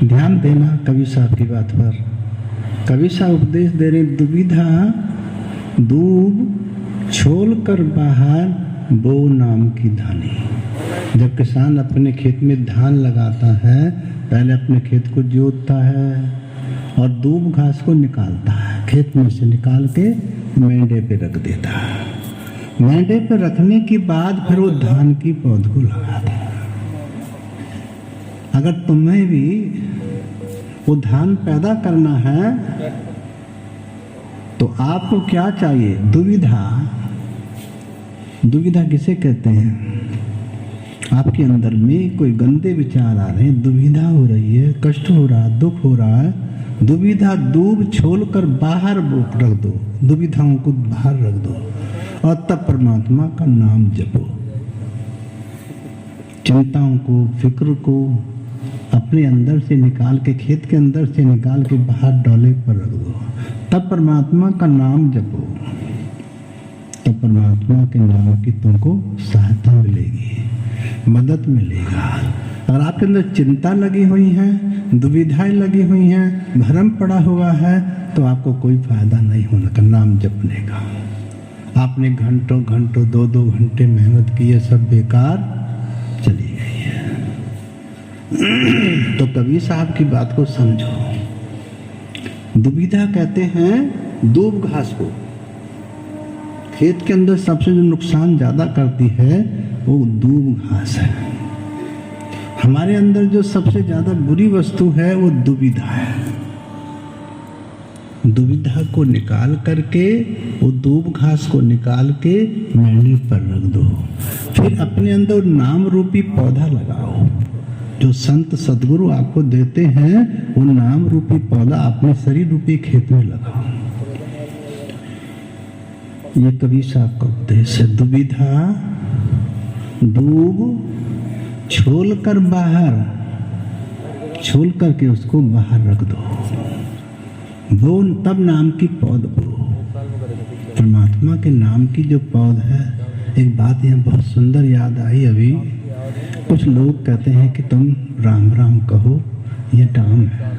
ध्यान देना कवि साहब की बात पर। कवि साहब उपदेश दे रहे, दुविधा दूब छोल कर बाहर बो नाम की धानी। जब किसान अपने खेत में धान लगाता है, पहले अपने खेत को जोतता है और दूब घास को निकालता है, खेत में से निकाल के मेंढे पे रख देता है। मेंढे पे रखने के बाद फिर वो धान की पौध को लगाता है। अगर तुम्हें भी वो धान पैदा करना है तो आपको क्या चाहिए? दुविधा। दुविधा किसे कहते हैं? आपके अंदर में कोई गंदे विचार आ रहे हैं, दुविधा हो रही है, कष्ट हो रहा है, दुख हो रहा है, दुविधा दूब छोल कर बाहर रख दो, दुविधाओं को बाहर रख दो और तब परमात्मा का नाम जपो। चिंताओं को, फिक्र को अपने अंदर से निकाल के, खेत के अंदर से निकाल के बाहर डोले पर रख दो, तब परमात्मा का नाम जपो, तब परमात्मा के नाम की तुमको सहायता मिलेगी, मदद मिलेगा। अगर आपके अंदर चिंता लगी हुई है, दुविधाएं लगी हुई हैं, भ्रम पड़ा हुआ है, तो आपको कोई फायदा नहीं होने का नाम जपने का। आपने घंटों घंटों 2-2 घंटे मेहनत की है, सब बेकार चली गई है। तो कबीर साहब की बात को समझो। दुविधा कहते हैं दूब घास को। खेत के अंदर सबसे जो नुकसान ज्यादा करती है वो दूब घास है। हमारे अंदर जो सबसे ज्यादा बुरी वस्तु है वो दुविधा है। दुविधा को निकाल करके, वो दूब घास को निकाल के मेंढे पर रख दो। फिर अपने अंदर नाम रूपी पौधा लगाओ। जो संत सदगुरु आपको देते हैं वो नाम रूपी पौधा अपने शरीर रूपी खेत में लगाओ। ये कबीर साहब का उपदेश है। दुविधा दूब छोल कर बाहर, छोल करके उसको बाहर रख दो, वो तब नाम की पौध बो। परमात्मा के नाम की जो पौध है, एक बात यहाँ बहुत सुंदर याद आई अभी। कुछ लोग कहते हैं कि तुम राम राम कहो, ये नाम है।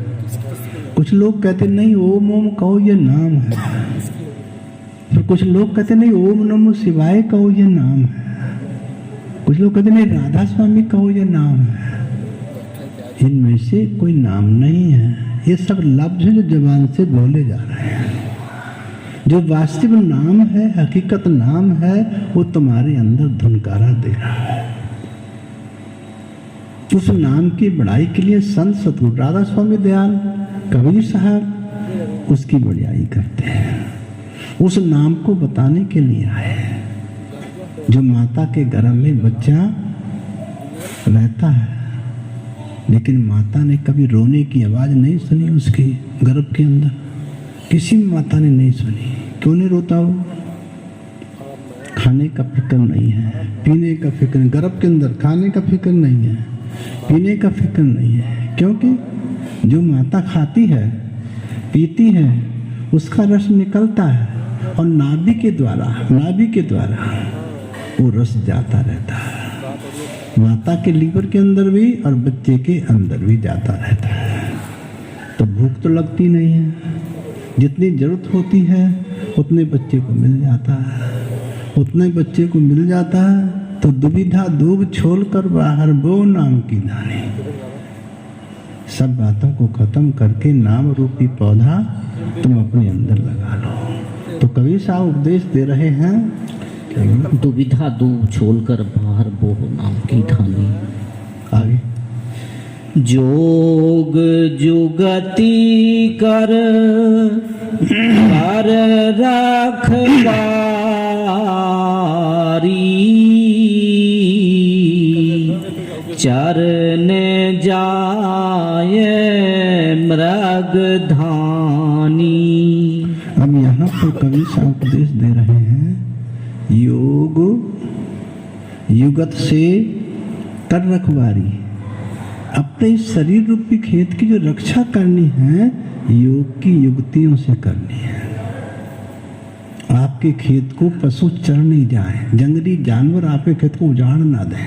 कुछ लोग कहते नहीं ओम ओम कहो, ये नाम है। फिर कुछ लोग कहते नहीं ओम नमो शिवाय कहो, ये नाम है। कुछ लोग कहते नहीं राधा स्वामी कहो, ये नाम है। इनमें से कोई नाम नहीं है। ये सब लफ्ज हैं जो जबान से बोले जा रहे हैं। जो वास्तविक नाम है, हकीकत नाम है, वो तुम्हारे अंदर धुनकारा दे रहा है। उस नाम की बढ़ाई के लिए संत सतगुरु राधा स्वामी दयाल कबीर साहब उसकी बढ़ाई करते हैं। उस नाम को बताने के लिए आए। जो माता के गर्भ में बच्चा रहता है, लेकिन माता ने कभी रोने की आवाज नहीं सुनी उसके गर्भ के अंदर। किसी माता ने नहीं सुनी। क्यों नहीं रोता वो? खाने का फिक्र नहीं है, पीने का फिक्र, गर्भ के अंदर खाने का फिक्र नहीं है, पीने का फिक्र नहीं है। क्योंकि जो माता खाती है, पीती है, उसका रस निकलता है और नाभि के द्वारा वो रस जाता रहता है। माता के लीवर के अंदर भी और बच्चे के अंदर भी जाता रहता है। तो भूख तो लगती नहीं है। जितनी जरूरत होती है उतने बच्चे को मिल जाता है। उतने बच्चे को मिल जाता है तो दुविधा दूब छोल कर बाहर बो नाम की धानी। सब बातों को खत्म करके नाम रूपी पौधा तुम अपने अंदर लगा लो। तो कबीर साहब उपदेश दे रहे हैं, दुविधा दूब छोल कर बाहर बो नाम की धानी। आगे जोग जुगति कर रखवारी, चरण जाय मृग धानी। अब यहाँ पर कवि साहब उपदेश दे रहे हैं, योग युगत से कर रखवारी, अपने इस शरीर रूपी खेत की जो रक्षा करनी है योग की युक्तियों से करनी है। आपके खेत को पशु चर नहीं जाए, जंगली जानवर आपके खेत को उजाड़ ना दें।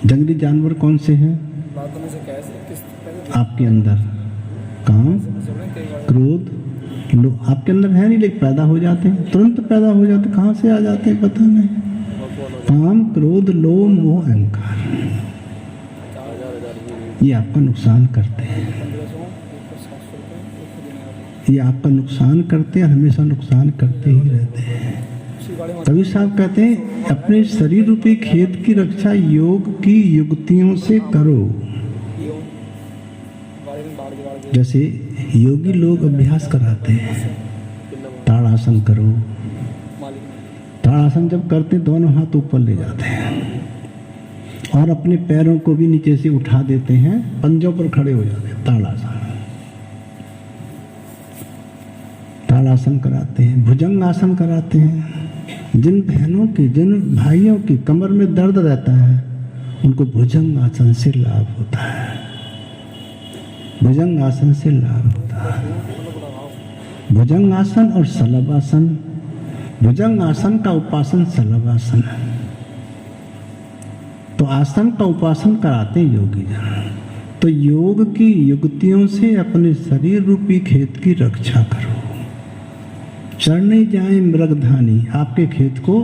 जंगली जानवर कौन से हैं? आपके अंदर काम, क्रोध, लोभ आपके अंदर है नहीं, लेकिन पैदा हो जाते हैं, तुरंत पैदा हो जाते, कहाँ से आ जाते हैं पता नहीं। काम, क्रोध, लोभ, मोह, अहंकार, ये आपका नुकसान करते हैं, ये आपका नुकसान करते हैं, हमेशा नुकसान करते ही रहते हैं। कबीर साहब कहते हैं अपने शरीर रूपी खेत की रक्षा योग की युक्तियों से करो। जैसे योगी लोग अभ्यास कराते हैं, ताड़ासन करो। ताड़ासन जब करते दोनों हाथ ऊपर ले जाते हैं और अपने पैरों को भी नीचे से उठा देते हैं, पंजों पर खड़े हो जाते हैं। ताड़ासन, ताड़ासन कराते हैं, भुजंग आसन कराते हैं। जिन बहनों की, जिन भाइयों की कमर में दर्द रहता है उनको भुजंग आसन से लाभ होता है, भुजंग आसन से लाभ होता है। भुजंग आसन और शलभासन, भुजंग आसन का उपासन शलभासन है। तो आसन का उपासन कराते हैं योगी जन। तो योग की युक्तियों से अपने शरीर रूपी खेत की रक्षा करो। चढ़ नहीं जाए मृगधानी, आपके खेत को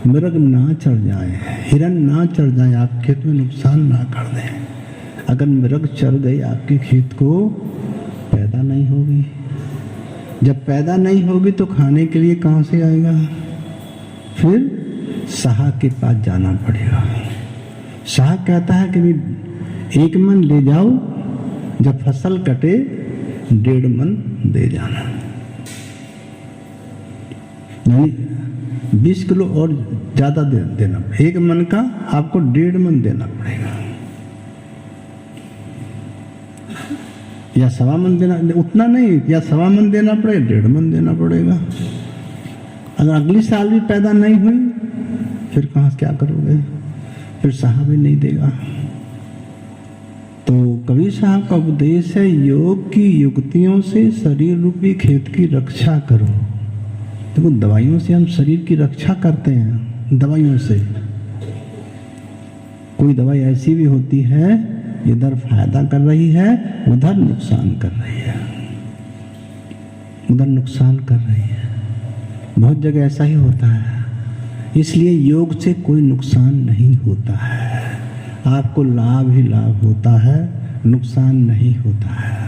मृग ना चढ़ जाए, हिरन ना चढ़ जाए, आप खेत में नुकसान ना कर दें। अगर मृग चढ़ गई आपके खेत को, पैदा नहीं होगी। जब पैदा नहीं होगी तो खाने के लिए कहाँ से आएगा? फिर शाह के पास जाना पड़ेगा। शाह कहता है कि भी 1 मन ले जाओ, जब फसल कटे 1.5 मन दे जाना, यानी 20 किलो और ज़्यादा देना। 1 मन का आपको 1.5 मन देना पड़ेगा, या 1.25 मन देना, उतना नहीं, या 1.25 मन देना पड़ेगा, 1.5 मन देना पड़ेगा। अगर अगली साल भी पैदा नहीं हुई फिर कहाँ क्या करोगे? फिर शाह भी नहीं देगा। तो कबीर साहब का उपदेश है योग की युक्तियों से शरीर रूपी खेत की रक्षा करो। देखो दवाइयों से हम शरीर की रक्षा करते हैं, दवाइयों से। कोई दवाई ऐसी भी होती है इधर फायदा कर रही है, उधर नुकसान कर रही है, उधर नुकसान कर रही है। बहुत जगह ऐसा ही होता है। इसलिए योग से कोई नुकसान नहीं होता है, आपको लाभ ही लाभ होता है, नुकसान नहीं होता है।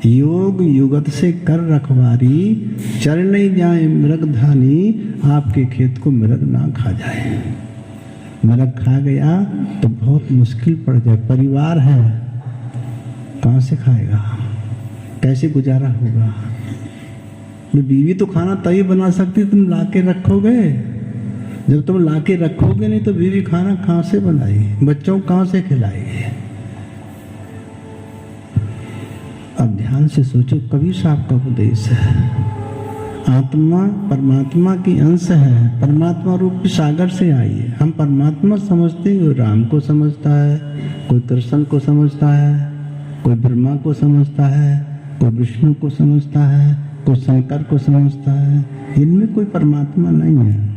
योग युगत से कर रखवारी, चर नहीं जाए मृगधानी, आपके खेत को मृग ना खा जाए। मृग खा गया तो बहुत मुश्किल पड़ जाए। परिवार है, कहाँ से खाएगा, कैसे गुजारा होगा? बीवी तो खाना तभी बना सकती, तुम लाके रखोगे। जब तुम लाके रखोगे नहीं तो बीवी खाना कहाँ से बनाएगी, बच्चों को कहाँ से खिलाएगी? अब ध्यान से सोचो, कबीर साहब का उपदेश है। आत्मा परमात्मा की अंश है, परमात्मा रूप सागर से आई है। हम परमात्मा समझते हैं, कोई राम को समझता है, कोई कृष्ण को समझता है, कोई ब्रह्मा को समझता है, कोई विष्णु को समझता है, कोई शंकर को समझता है। इनमें कोई परमात्मा नहीं है।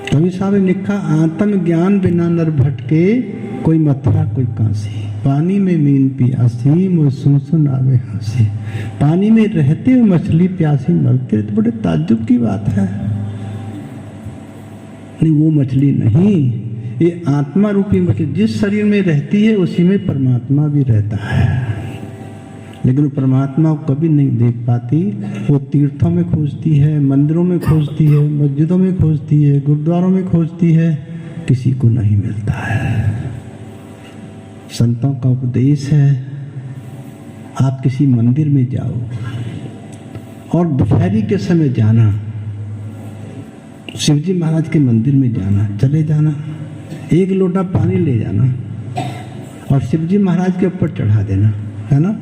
कबीर साहब ने लिखा, आत्म ज्ञान बिना नर भटके, कोई मथुरा कोई काशी। पानी में मीन प्यासी, वो सुन सुन आवे हंसी। पानी में रहते हुए मछली प्यासी मरते, तो बड़े ताज्जुब की बात है। नहीं, वो मछली नहीं, ये आत्मा रूपी मछली जिस शरीर में रहती है उसी में परमात्मा भी रहता है। लेकिन वो परमात्मा को कभी नहीं देख पाती। वो तीर्थों में खोजती है, मंदिरों में खोजती है, मस्जिदों में खोजती है, गुरुद्वारों में खोजती है, किसी को नहीं मिलता है। संतों का उपदेश है, आप किसी मंदिर में जाओ और दोपहरी के समय जाना, शिवजी महाराज के मंदिर में जाना, चले जाना, 1 लोटा पानी ले जाना और शिवजी महाराज के ऊपर चढ़ा देना, है ना।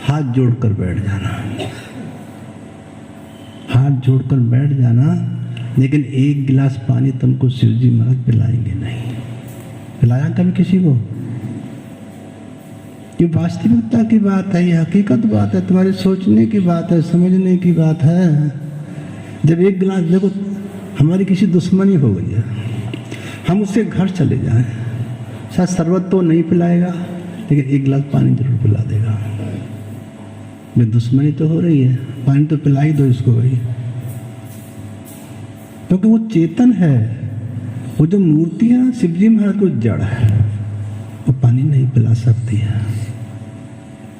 हाथ जोड़कर बैठ जाना, हाथ जोड़कर बैठ जाना लेकिन एक गिलास पानी तुमको शिव जी महाराज पिलाएंगे नहीं। पिलाया कभी किसी को? ये वास्तविकता की बात है, ये हकीकत बात है, तुम्हारे सोचने की बात है, समझने की बात है। जब एक गिलास, देखो हमारी किसी दुश्मनी हो गई है, हम उसके घर चले जाएं, शायद शरबत तो नहीं पिलाएगा लेकिन एक गिलास पानी जरूर पिला देगा। ये दुश्मनी तो हो रही है, पानी तो पिला ही दो इसको भाई, क्योंकि वो चेतन है। वो जो मूर्ति है शिव जी महाराज को जड़ है, वो पानी नहीं पिला सकती है।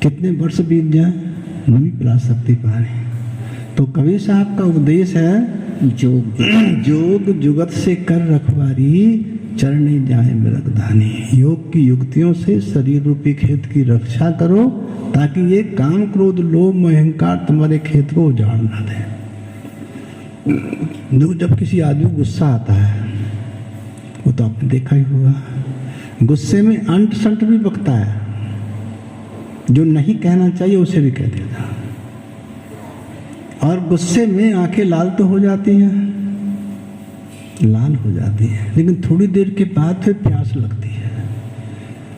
कितने वर्ष बीत जाए नहीं पिला सकती पानी। तो कबीर साहब का उपदेश है जोग जुगत से कर रखवारी, चरने जाए मृगधानी। योग की युक्तियों से शरीर रूपी खेत की रक्षा करो, ताकि ये काम क्रोध लोभ अहंकार तुम्हारे खेत को उजाड़ ना दे। जब किसी आदमी को गुस्सा आता है, वो तो आपने देखा ही होगा, गुस्से में अंट संट भी बकता है, जो नहीं कहना चाहिए उसे भी कह देता। और गुस्से में आंखें लाल तो हो जाती हैं, लाल हो जाती है, लेकिन थोड़ी देर के बाद फिर प्यास लगती है।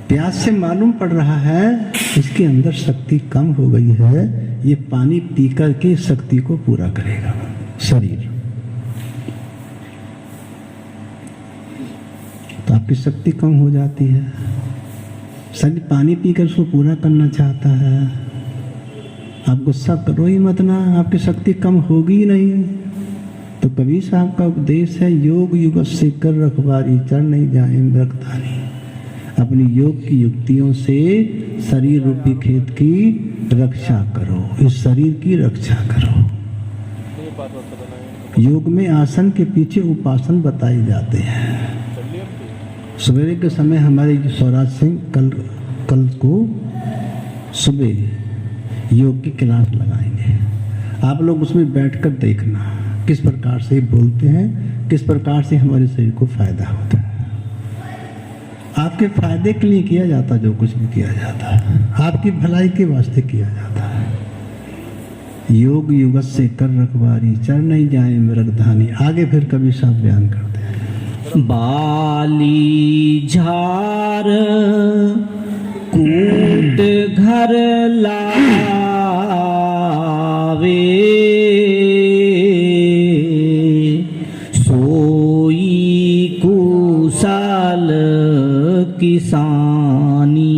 प्यास से मालूम पड़ रहा है इसके अंदर शक्ति कम हो गई है, ये पानी पी करके शक्ति को पूरा करेगा शरीर। तो आपकी शक्ति कम हो जाती है, शरीर पानी पीकर उसको पूरा करना चाहता है। आप गुस्सा करो ही मत ना, आपकी शक्ति कम होगी ही नहीं। तो कबीर साहब का उपदेश है योग युगत से कर रखवारी, चढ़ नहीं जाए मृगधानी। अपनी योग की युक्तियों से शरीर रूपी खेत की रक्षा करो, इस शरीर की रक्षा करो। योग में आसन के पीछे उपासन बताए जाते हैं। सवेरे के समय हमारे स्वराज सिंह कल को सुबह योग की क्लास लगाएंगे। आप लोग उसमें बैठकर देखना किस प्रकार से बोलते हैं, किस प्रकार से हमारे शरीर को फायदा होता है। आपके फायदे के लिए किया जाता, जो कुछ भी किया जाता है आपकी भलाई के वास्ते किया जाता है। योग युगत से कर रखवारी, चढ़ नहीं जाए मृगधानी। आगे फिर कबीर साहब बयान करते हैं। बाली झार कूट घर लावे, सोई कुशल किसानी।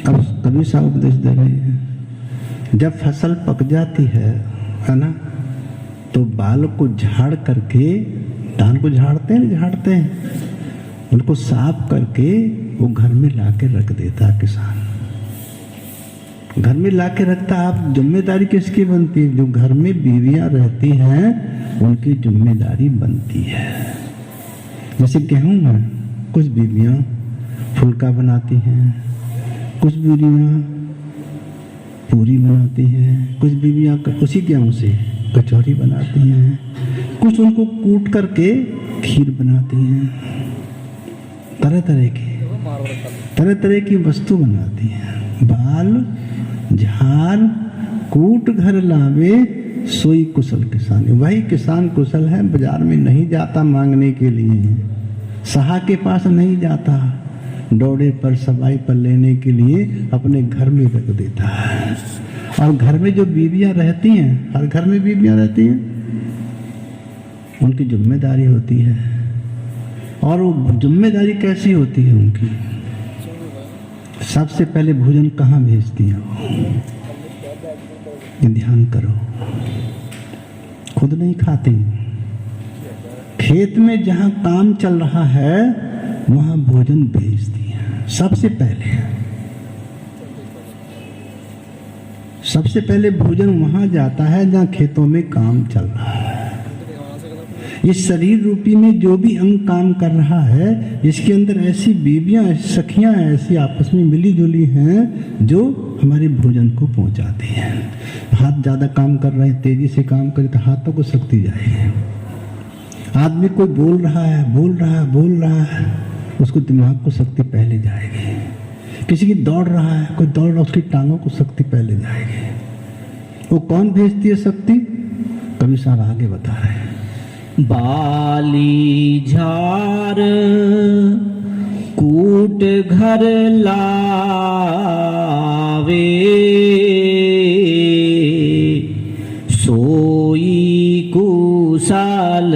अब कबीर साहब उपदेश दे रहे हैं, जब फसल पक जाती है ना, तो बाल को झाड़ करके, धान को झाड़ते हैं, उनको साफ करके वो घर में लाके रख देता है किसान। घर में लाके रखता। आप जिम्मेदारी किसकी बनती है? जो घर में बीवियां रहती हैं उनकी जिम्मेदारी बनती है। जैसे गेहूं में कुछ बीवियां फुलका बनाती हैं, कुछ बीवियां पूरी बनाती हैं, कुछ बीवियां उसी गेहूं से कचौरी बनाती हैं, कुछ उनको कूट करके खीर बनाती हैं, तरह तरह की वस्तु बनाती हैं। बाल झाड़ कूट घर लावे, सोई कुशल किसान। वही किसान कुशल है, बाजार में नहीं जाता मांगने के लिए, सहा के पास नहीं जाता, दौड़े पर सवाई पर लेने के लिए अपने घर में रख देता है। और घर में जो बीवियां रहती हैं, हर घर में बीवियां रहती हैं, उनकी जिम्मेदारी होती है। और वो जिम्मेदारी कैसी होती है उनकी? सबसे पहले भोजन कहाँ भेजती हैं वो? ये ध्यान करो, खुद नहीं खाती। खेत में जहाँ काम चल रहा है वहाँ भोजन भेजती हैं। सबसे पहले भोजन वहाँ जाता है जहाँ खेतों में काम चल रहा है। इस शरीर रूपी में जो भी अंग काम कर रहा है, इसके अंदर ऐसी बीवियां, ऐसी सखियां ऐसी आपस में मिली जुली हैं जो हमारे भोजन को पहुंचाती हैं। हाथ ज़्यादा काम कर रहे हैं, तेजी से काम करे तो हाथों को शक्ति जाएगी। आदमी कोई बोल रहा है, उसको दिमाग को शक्ति पहले जाएगी। किसी की दौड़ रहा है, कोई दौड़ रहा, उसकी टांगों को शक्ति पहले जाएगी। वो कौन भेजती है शक्ति? कबीर साहब आगे बता रहे हैं। बाली झार कूट घर लावे, सोई कुशल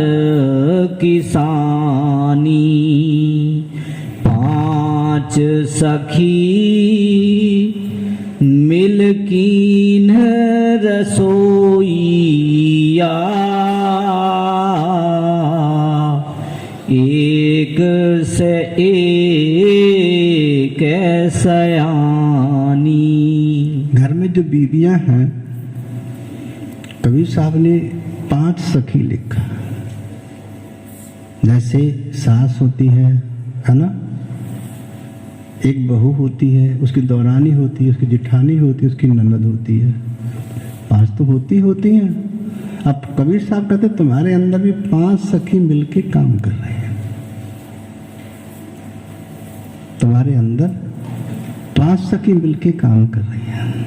किसानी। पांच सखी मिल कीन रसोइया, एक से एक सयानी। घर में जो बीबियां हैं, कबीर साहब ने 5 सखी लिखा। जैसे सास होती है ना, एक बहू होती है, उसकी दौरानी होती है, उसकी जिठानी होती है, उसकी ननद होती है। 5 तो होती हैं। अब कबीर साहब कहते तुम्हारे अंदर भी 5 सखी मिलके काम कर रहे हैं। तुम्हारे अंदर 5 सखी मिलके काम कर रही हैं।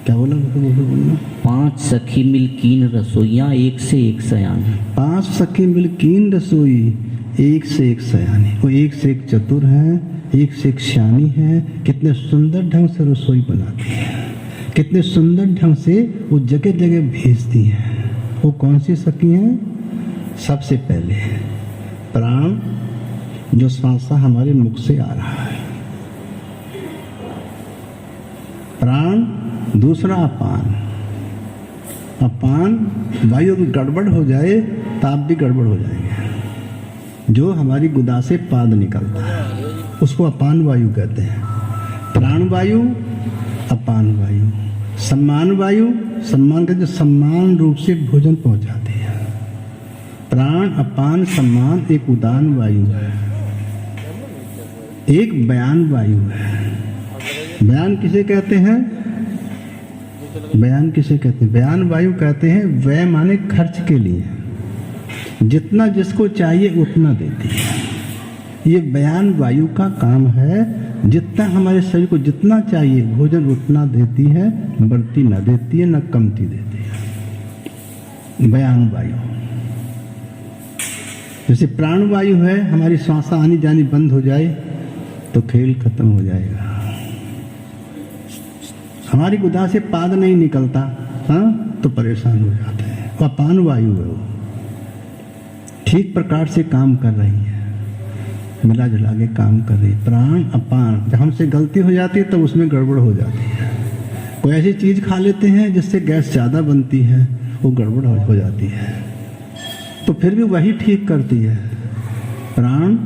क्या बोला? बोलना 5 सखी मिल कीन रसोइयाँ, एक से एक सयानी। 5 सखी मिल कीन रसोई, एक से एक सयानी। वो एक से एक चतुर है, एक से एक श्यानी है। कितने सुंदर ढंग से रसोई बनाती है, कितने सुंदर ढंग से वो जगह जगह भेजती हैं। वो कौन सी सखी हैं? सबसे पहले प्राण, जो श्वासा हमारे मुख से आ रहा है, प्राण। दूसरा अपान। अपान वायु गड़बड़ हो जाए तो आप भी गड़बड़ हो जाएंगे। जो हमारी गुदा से पाद निकलता है उसको अपान वायु कहते हैं। प्राण वायु, अपान वायु। सम्मान वायु, सम्मान का जो सम्मान रूप से भोजन पहुंचाती है। प्राण, अपान, सम्मान एक उदान वायु है, एक बयान वायु है। बयान किसे कहते हैं? बयान किसे कहते हैं? बयान वायु कहते हैं व्यय माने खर्च के लिए, जितना जिसको चाहिए उतना देती है। ये बयान वायु का काम है। जितना हमारे शरीर को जितना चाहिए भोजन उतना देती है, बढ़ती न देती है न कमती देती है। बयान वायु। जैसे प्राण वायु है, हमारी श्वास आनी जानी बंद हो जाए तो खेल खत्म हो जाएगा। हमारी गुदा से पाद नहीं निकलता तो परेशान हो जाते हैं। वो अपान वायु है, वो ठीक प्रकार से काम कर रही है, मिला जुला के काम कर रही है। प्राण, अपान। जब हमसे गलती हो जाती है तो उसमें गड़बड़ हो जाती है। कोई ऐसी चीज खा लेते हैं जिससे गैस ज्यादा बनती है, वो गड़बड़ हो जाती है, तो फिर भी वही ठीक करती है। प्राण,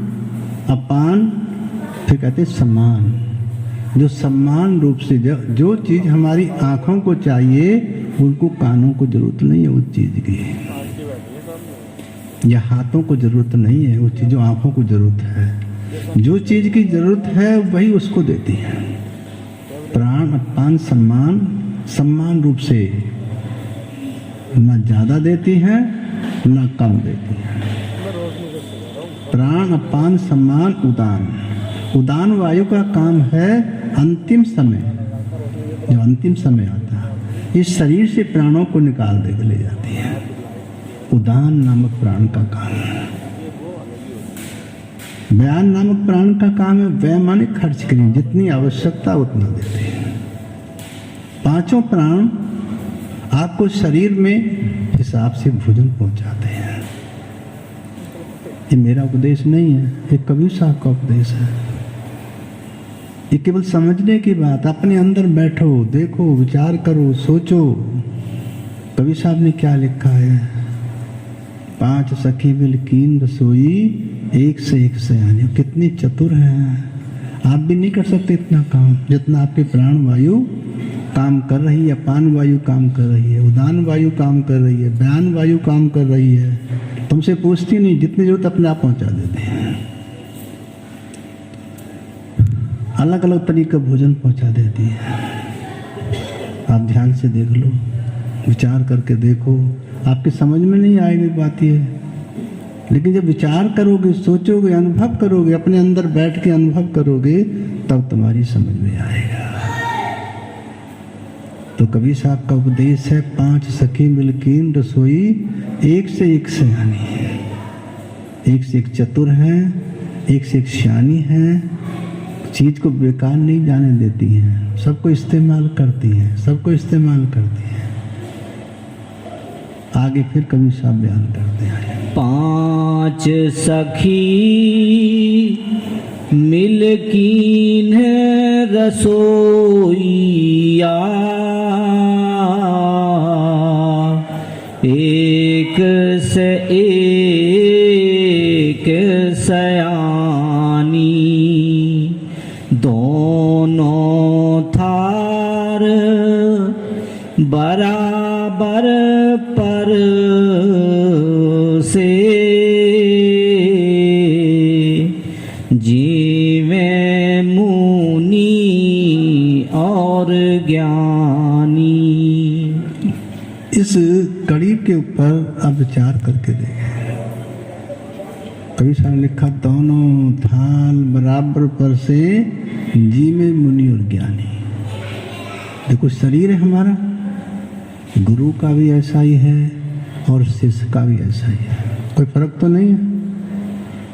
अपान, फिर कहते सम्मान। जो सम्मान रूप से जो चीज हमारी आंखों को चाहिए उनको कानों को जरूरत नहीं है उस चीज की, या हाथों को जरूरत नहीं है उस चीज जो आंखों को जरूरत है। जो चीज की जरूरत है वही उसको देती है। प्राण, अपान, सम्मान। सम्मान रूप से न ज्यादा देती है न कम देती है। प्राण, अपान, सम्मान, उदान। उदान वायु का काम है अंतिम समय, जो अंतिम समय आता है इस शरीर से प्राणों को निकाल दे ले जाती है। उदान नामक प्राण का काम है। बयान नामक प्राण का काम है व्यय माने खर्च करें, जितनी आवश्यकता उतना देते हैं। 5 प्राण आपको शरीर में हिसाब से भोजन पहुंचाते हैं। ये मेरा उपदेश नहीं है, ये कबीर साहब का उपदेश है। ये केवल समझने की बात। अपने अंदर बैठो, देखो, विचार करो, सोचो। कबीर साहब ने क्या लिखा है? 5 सखी मिल कीन रसोई, एक से एक सयानी। कितनी चतुर हैं। आप भी नहीं कर सकते इतना काम जितना आपके प्राण वायु काम कर रही है, अपान वायु काम कर रही है, उदान वायु काम कर रही है, बयान वायु काम कर रही है। तुमसे पूछती नहीं, जितनी जरूरत अपने आप पहुंचा देते हैं। अलग अलग तरीके का भोजन पहुंचा देती है। आप ध्यान से देख लो, विचार करके देखो, आपकी समझ में नहीं आएगी बात ये, लेकिन जब विचार करोगे, सोचोगे, अनुभव करोगे, अपने अंदर बैठ के अनुभव करोगे, तब तुम्हारी समझ में आएगा। तो कबीर साहब का उपदेश है, 5 सखी मिलकीन रसोई, एक से एक सयानी, एक से एक चतुर है, एक से एक सियानी है, चीज को बेकार नहीं जाने देती हैं, सबको इस्तेमाल करती हैं, सबको इस्तेमाल करती हैं। आगे फिर कबीर साहब बयान करते हैं। 5 सखी मिलकीन रसोइया, एक से एक सयानी, दोनों थार बराबर पर से, जीवे मुनि और ज्ञानी। इस कड़ी के ऊपर अब विचार करके देखें। कबीर साहब ने लिखा, दोनों थाल बराबर पर से, जीवे मुनि और ज्ञानी। देखो शरीर है हमारा, गुरु का भी ऐसा ही है और शिष्य का भी ऐसा ही है, कोई फर्क तो नहीं है।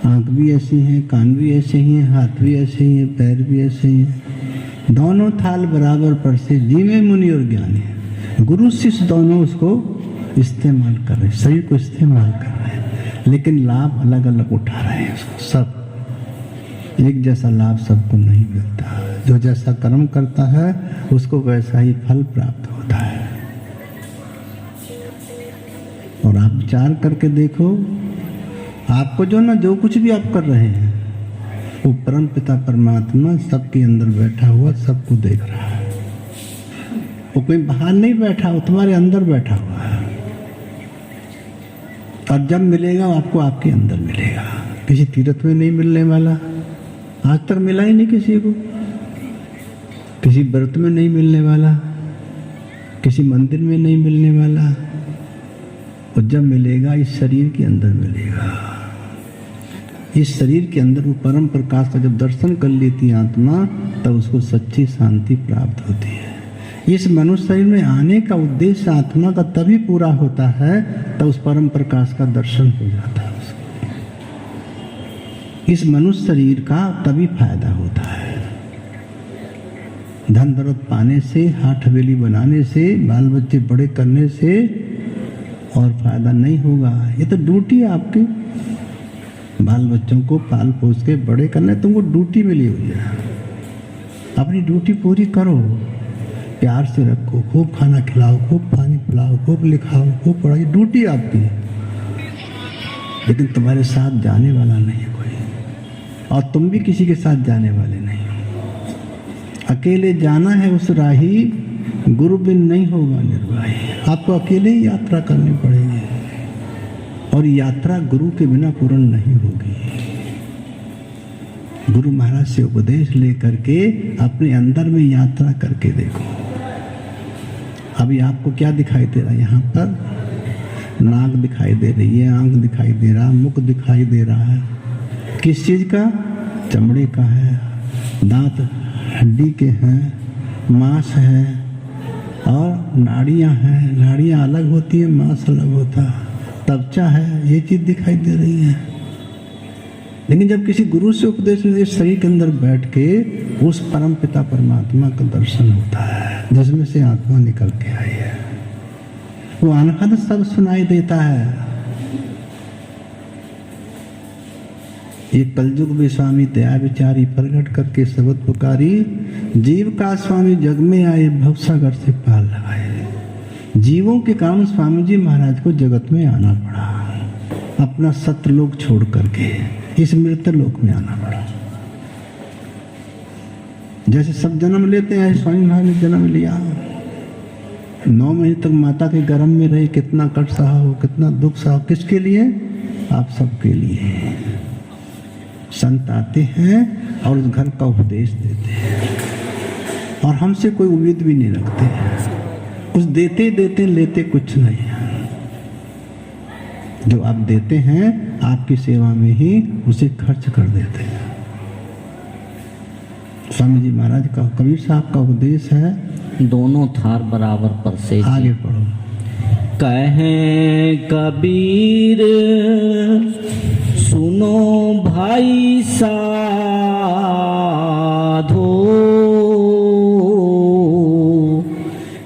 आँख भी ऐसी है, कान भी ऐसे ही हैं, हाथ भी ऐसे ही हैं, पैर भी ऐसे ही हैं। दोनों थाल बराबर पर से, जीवे मुनि और ज्ञानी। गुरु शिष्य दोनों उसको इस्तेमाल कर रहे हैं, शरीर को इस्तेमाल कर रहे हैं, लेकिन लाभ अलग अलग उठा रहे हैं उसको। सब एक जैसा लाभ सबको नहीं मिलता। जो जैसा कर्म करता है उसको वैसा ही फल प्राप्त होता है। और आप विचार करके देखो, आपको जो कुछ भी आप कर रहे हैं, वो परम पिता परमात्मा सबके अंदर बैठा हुआ सबको देख रहा है। वो कोई बाहर नहीं बैठा, वो तुम्हारे अंदर बैठा हुआ है। और जब मिलेगा आपको आपके अंदर मिलेगा, किसी तीर्थ में नहीं मिलने वाला। आज तक मिला ही नहीं किसी को, किसी व्रत में नहीं मिलने वाला, किसी मंदिर में नहीं मिलने वाला। और जब मिलेगा इस शरीर के अंदर मिलेगा। इस शरीर के अंदर वो परम प्रकाश का जब दर्शन कर लेती आत्मा, तब उसको सच्ची शांति प्राप्त होती है। इस मनुष्य शरीर में आने का उद्देश्य आत्मा का तभी पूरा होता है, तब उस परम प्रकाश का दर्शन हो जाता है उसको। इस मनुष्य शरीर का तभी फायदा होता है। धन दौलत पाने से, हाथ हवेली बनाने से, बाल बच्चे बड़े करने से और फायदा नहीं होगा। ये तो ड्यूटी है आपकी। बाल बच्चों को पाल पोस के बड़े करना है, तुमको ड्यूटी मिली हुई है। अपनी ड्यूटी पूरी करो, प्यार से रखो, खूब खाना खिलाओ, खूब पानी पिलाओ, खूब लिखाओ, खूब पढ़ाई, ड्यूटी आपकी है। लेकिन तुम्हारे साथ जाने वाला नहीं है कोई, और तुम भी किसी के साथ जाने वाले नहीं हो। अकेले जाना है उस राही, गुरु बिन नहीं होगा निर्वाही। आपको अकेले ही यात्रा करनी पड़ेगी, और यात्रा गुरु के बिना पूर्ण नहीं होगी। गुरु महाराज से उपदेश लेकर के अपने अंदर में यात्रा करके देखो। अभी आपको क्या दिखाई दे रहा है? यहाँ पर नाक दिखाई दे रही है, आंख दिखाई दे रहा है, मुख दिखाई दे रहा है। किस चीज का? चमड़े का है। दांत हड्डी के हैं, मांस है, और नाड़ियाँ हैं। नाड़ियाँ अलग होती है, मांस अलग होता है। त्वचा है, ये चीज दिखाई दे रही है। लेकिन जब किसी गुरु से उपदेश इस शरीर के अंदर बैठ के उस परम पिता परमात्मा का दर्शन होता है, जिसमें से आत्मा निकल के आई है, वो अनहद सब सुनाई देता है। ये कलयुग में स्वामी दया विचारी प्रकट करके शब्द पुकारी, जीव का स्वामी जग में आए, भवसागर से पार लगाए। जीवों के कारण स्वामी जी महाराज को जगत में आना पड़ा, अपना सत्यलोक छोड़ करके इस मृत लोक में आना पड़ा। जैसे सब जन्म लेते हैं, स्वामी महाराज ने जन्म लिया। 9 महीने तक माता के गर्भ में रहे, कितना कष्ट सहा हो, कितना दुख सहा हो। किसके लिए? आप सबके लिए। संत आते हैं और उस घर का उपदेश देते हैं, और हमसे कोई उम्मीद भी नहीं रखते। उस देते देते लेते कुछ नहीं है। जो आप देते हैं आपकी सेवा में ही उसे खर्च कर देते हैं। स्वामी जी महाराज का, कबीर साहब का उपदेश है, दोनों थार बराबर पर से आगे पढ़ो। कहें कबीर सुनो भाई साधो,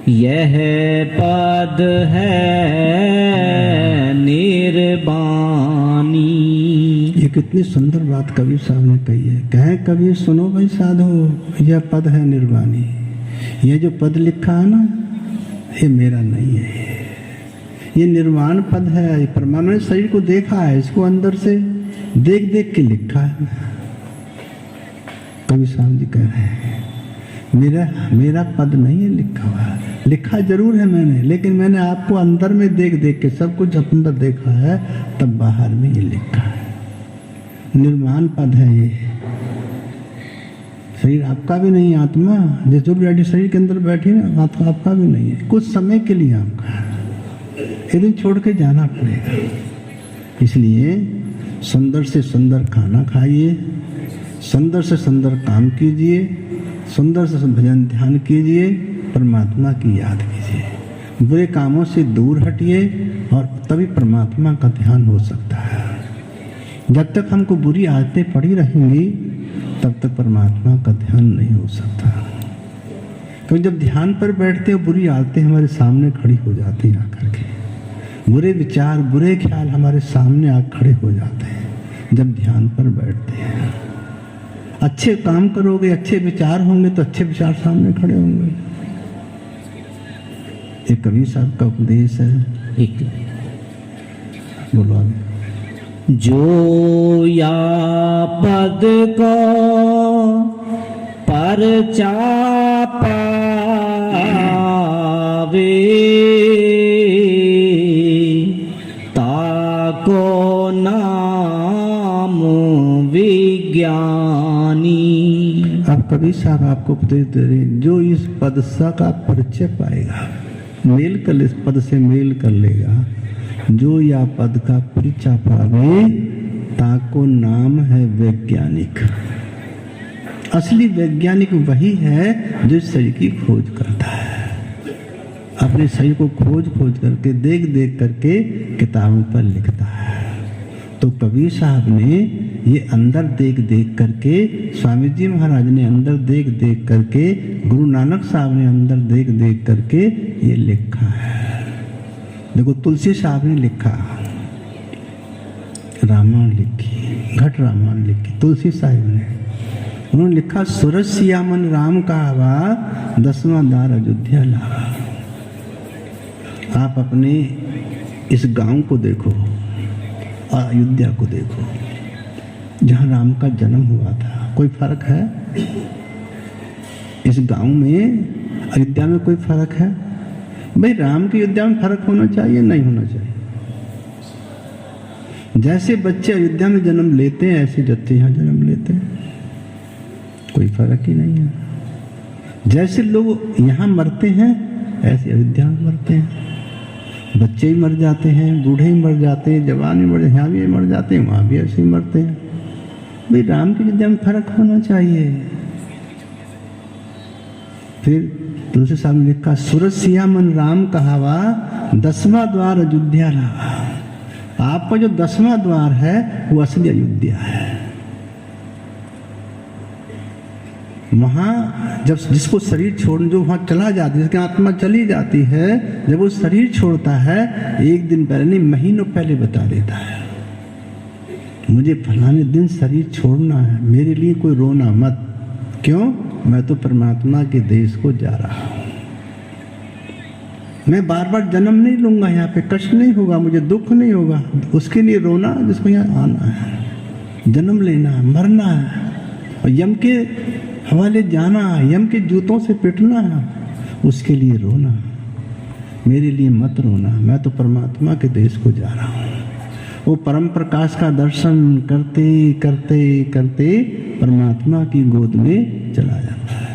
यह पद है निर्वाणी। ये कितनी सुंदर बात कबीर साहब ने कही है। कहें कबीर सुनो भाई साधो, यह पद है निर्वाणी। ये जो पद लिखा है ना, ये मेरा नहीं है, ये निर्वाण पद है। ये परमात्मा ने शरीर को देखा है, इसको अंदर से देख देख के लिखा है। कबीर साहब जी कह रहे हैं मेरा पद नहीं है लिखा हुआ, लिखा जरूर है मैंने, लेकिन मैंने आपको अंदर में देख देख के सब कुछ अंदर देखा है, तब बाहर में ये लिखा है। निर्वाण पद है ये। शरीर आपका भी नहीं, आत्मा जिस जो बैठी शरीर के अंदर बैठी ना, आत्मा आपका भी नहीं है, कुछ समय के लिए आपका है, एक दिन छोड़ के जाना पड़ेगा। इसलिए सुंदर से सुंदर खाना खाइए, सुंदर से सुंदर काम कीजिए, सुंदर से भजन ध्यान कीजिए, परमात्मा की याद कीजिए, बुरे कामों से दूर हटिए, और तभी परमात्मा का ध्यान हो सकता है। जब तक हमको बुरी आदतें पड़ी रहेंगी, तब तक परमात्मा का ध्यान नहीं हो सकता। क्योंकि जब ध्यान पर बैठते हो, बुरी आदतें हमारे सामने खड़ी हो जाती हैं आकर के, बुरे विचार, बुरे ख्याल हमारे सामने आ खड़े हो जाते हैं जब ध्यान पर बैठते हैं। अच्छे काम करोगे, अच्छे विचार होंगे, तो अच्छे विचार सामने खड़े होंगे। ये कबीर साहब का उपदेश है। एक बोलो आगे। जो या पद को परचा पावे, ताको नाम विज्ञानी। अब कबीर साहब आपको उपदेश दे रहे हैं, जो इस पद सा का परिचय पाएगा, मेल कर, इस पद से मेल कर लेगा, जो या पद का परिचय पावे, ताको नाम है वैज्ञानिक। असली वैज्ञानिक वही है जो शरीर की खोज करता है, अपने शरीर को खोज खोज करके, देख देख करके किताबों पर लिखता है। तो कबीर साहब ने ये अंदर देख देख करके, स्वामी जी महाराज ने अंदर देख देख करके, गुरु नानक साहब ने अंदर देख देख करके ये लिखा है। देखो तुलसी साहब ने लिखा, रामायण लिखी, घट रामायण लिखी, तुलसी साहब ने, उन्होंने लिखा सूरज सियामन राम का आवा, 10वां द्वार अयोध्या लावा। आप अपने इस गांव को देखो और अयोध्या को देखो, जहाँ राम का जन्म हुआ था, कोई फर्क है? इस गांव में, अयोध्या में कोई फर्क है? भाई राम की अयोध्या में फर्क होना चाहिए, नहीं होना चाहिए? जैसे बच्चे अयोध्या में जन्म लेते हैं, ऐसे बच्चे यहाँ जन्म लेते हैं, कोई फर्क ही नहीं है। जैसे लोग यहाँ मरते हैं, ऐसे अयोध्या में मरते हैं। बच्चे ही मर जाते हैं, बूढ़े ही मर जाते हैं, जवान ही मर, यहाँ भी मर जाते हैं, वहाँ भी ऐसे ही मरते हैं। भाई राम की अयोध्या में फर्क होना चाहिए। फिर तुलसी साहब ने लिखा, सूरज सियामन राम कहावा, 10वां द्वार अयोध्या लावा। आपका जो 10वां द्वार है वो असली अयोध्या है। वहां जब जिसको शरीर छोड़, जो वहां चला जाता है, जिसकी आत्मा चली जाती है, जब वो शरीर छोड़ता है, एक दिन पहले नहीं, महीनों पहले बता देता है, मुझे फलाने दिन शरीर छोड़ना है, मेरे लिए कोई रोना मत। क्यों? मैं तो परमात्मा के देश को जा रहा हूं, मैं बार बार जन्म नहीं लूंगा, यहाँ पे कष्ट नहीं होगा, मुझे दुख नहीं होगा। उसके लिए रोना, जिसको यहाँ आना है, जन्म लेना है, मरना है, और यम के हवाले जाना है, यम के जूतों से पिटना है, उसके लिए रोना। मेरे लिए मत रोना, मैं तो परमात्मा के देश को जा रहा हूँ। वो परम प्रकाश का दर्शन करते करते करते परमात्मा की गोद में चला जाता है।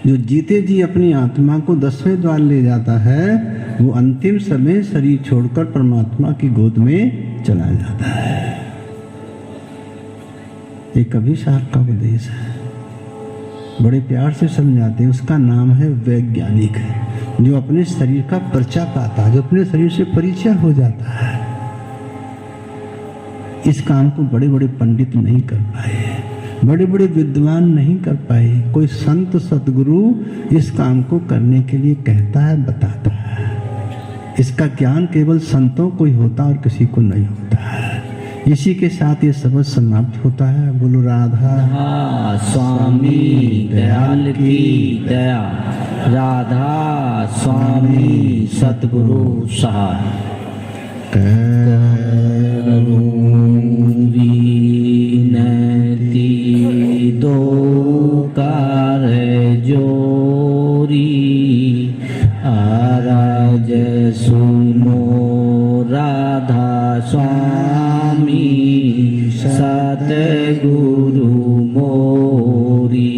जो जीते जी अपनी आत्मा को 10वें द्वार ले जाता है, वो अंतिम समय शरीर छोड़कर परमात्मा की गोद में चला जाता है। ये कबीर साहब का उपदेश है, बड़े प्यार से समझाते हैं। उसका नाम है वैज्ञानिक, जो अपने शरीर का पर्चा पाता है, जो अपने शरीर से परिचय हो जाता है। इस काम को बड़े बड़े पंडित नहीं कर पाए, बड़े बड़े विद्वान नहीं कर पाए। कोई संत सतगुरु इस काम को करने के लिए कहता है, बताता है। इसका ज्ञान केवल संतों को ही होता और किसी को नहीं होता है। इसी के साथ ये शब्द समाप्त होता है। बोलो राधा स्वामी दयाल की दया, राधा स्वामी सतगुरु सहाय। विनती दो कर जोरी, आराज सुनो राधा स्वामी सतगुरु मोरी।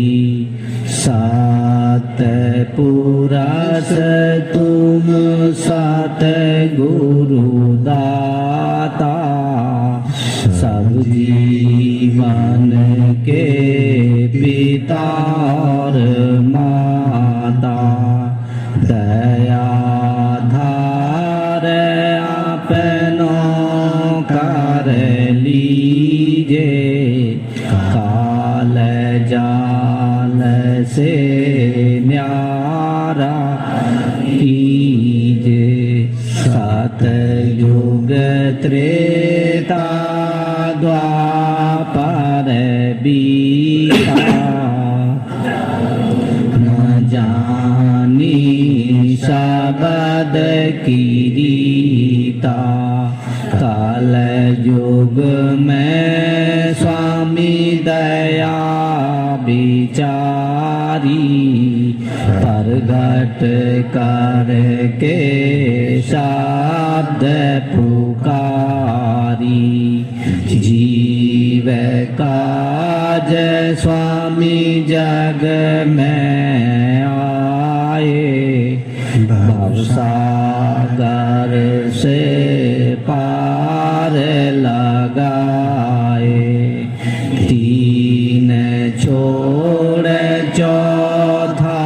सात पुरस तुम सतगुरु दाता, सब जीवन के पिता और माता। दया धार आपनों कर लीजे, काल जाल से न्यारा कीजे। सतयुग त्रेता द्वापर बीता, न जानी शब्द की रीता। काल युग में स्वामी दया बिचारी, प्रगट करके शब्द पुकारी। जीव काज स्वामी जग में आए, भवसागर से पार लगाए। तीन छोड़ चौथा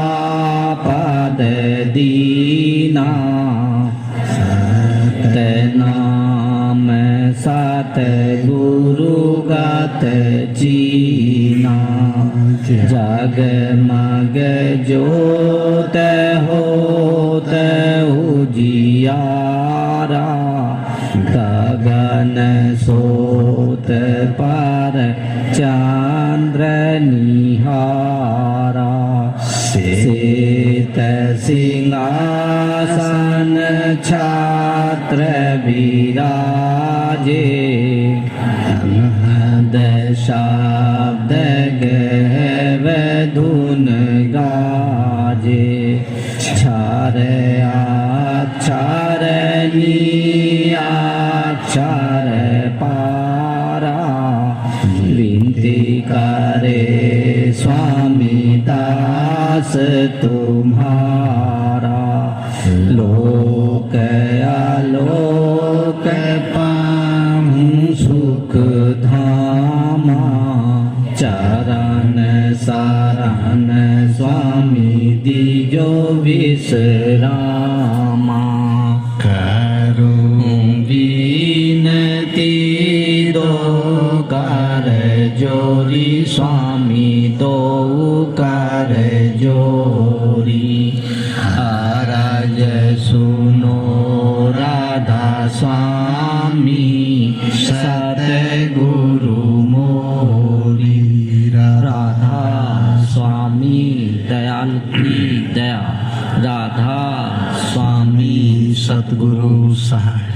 पद दीना, सत नाम सत गुरु गत चीना। जगमग जोत होत उजियारा, गगन सोत पर चंद्र निहारा। श्वेत सिंहासन छात्र विराजे, शब्द गहव धुन गाजे। क्षर अक्षर अक्षर पारा, विनती करे स्वामी दास तुम्हारा। लोक आलोक पाऊं सुख धामा, चरण शरण स्वामी दीजो विश्रामा। करूं विनती दो कर जोरी, स्वामी दो कर जोरी। आरज सुनो राधा स्वामी सतगुरु मोरी। राधा स्वामी दयाल की दया, राधा स्वामी सतगुरु सहाय।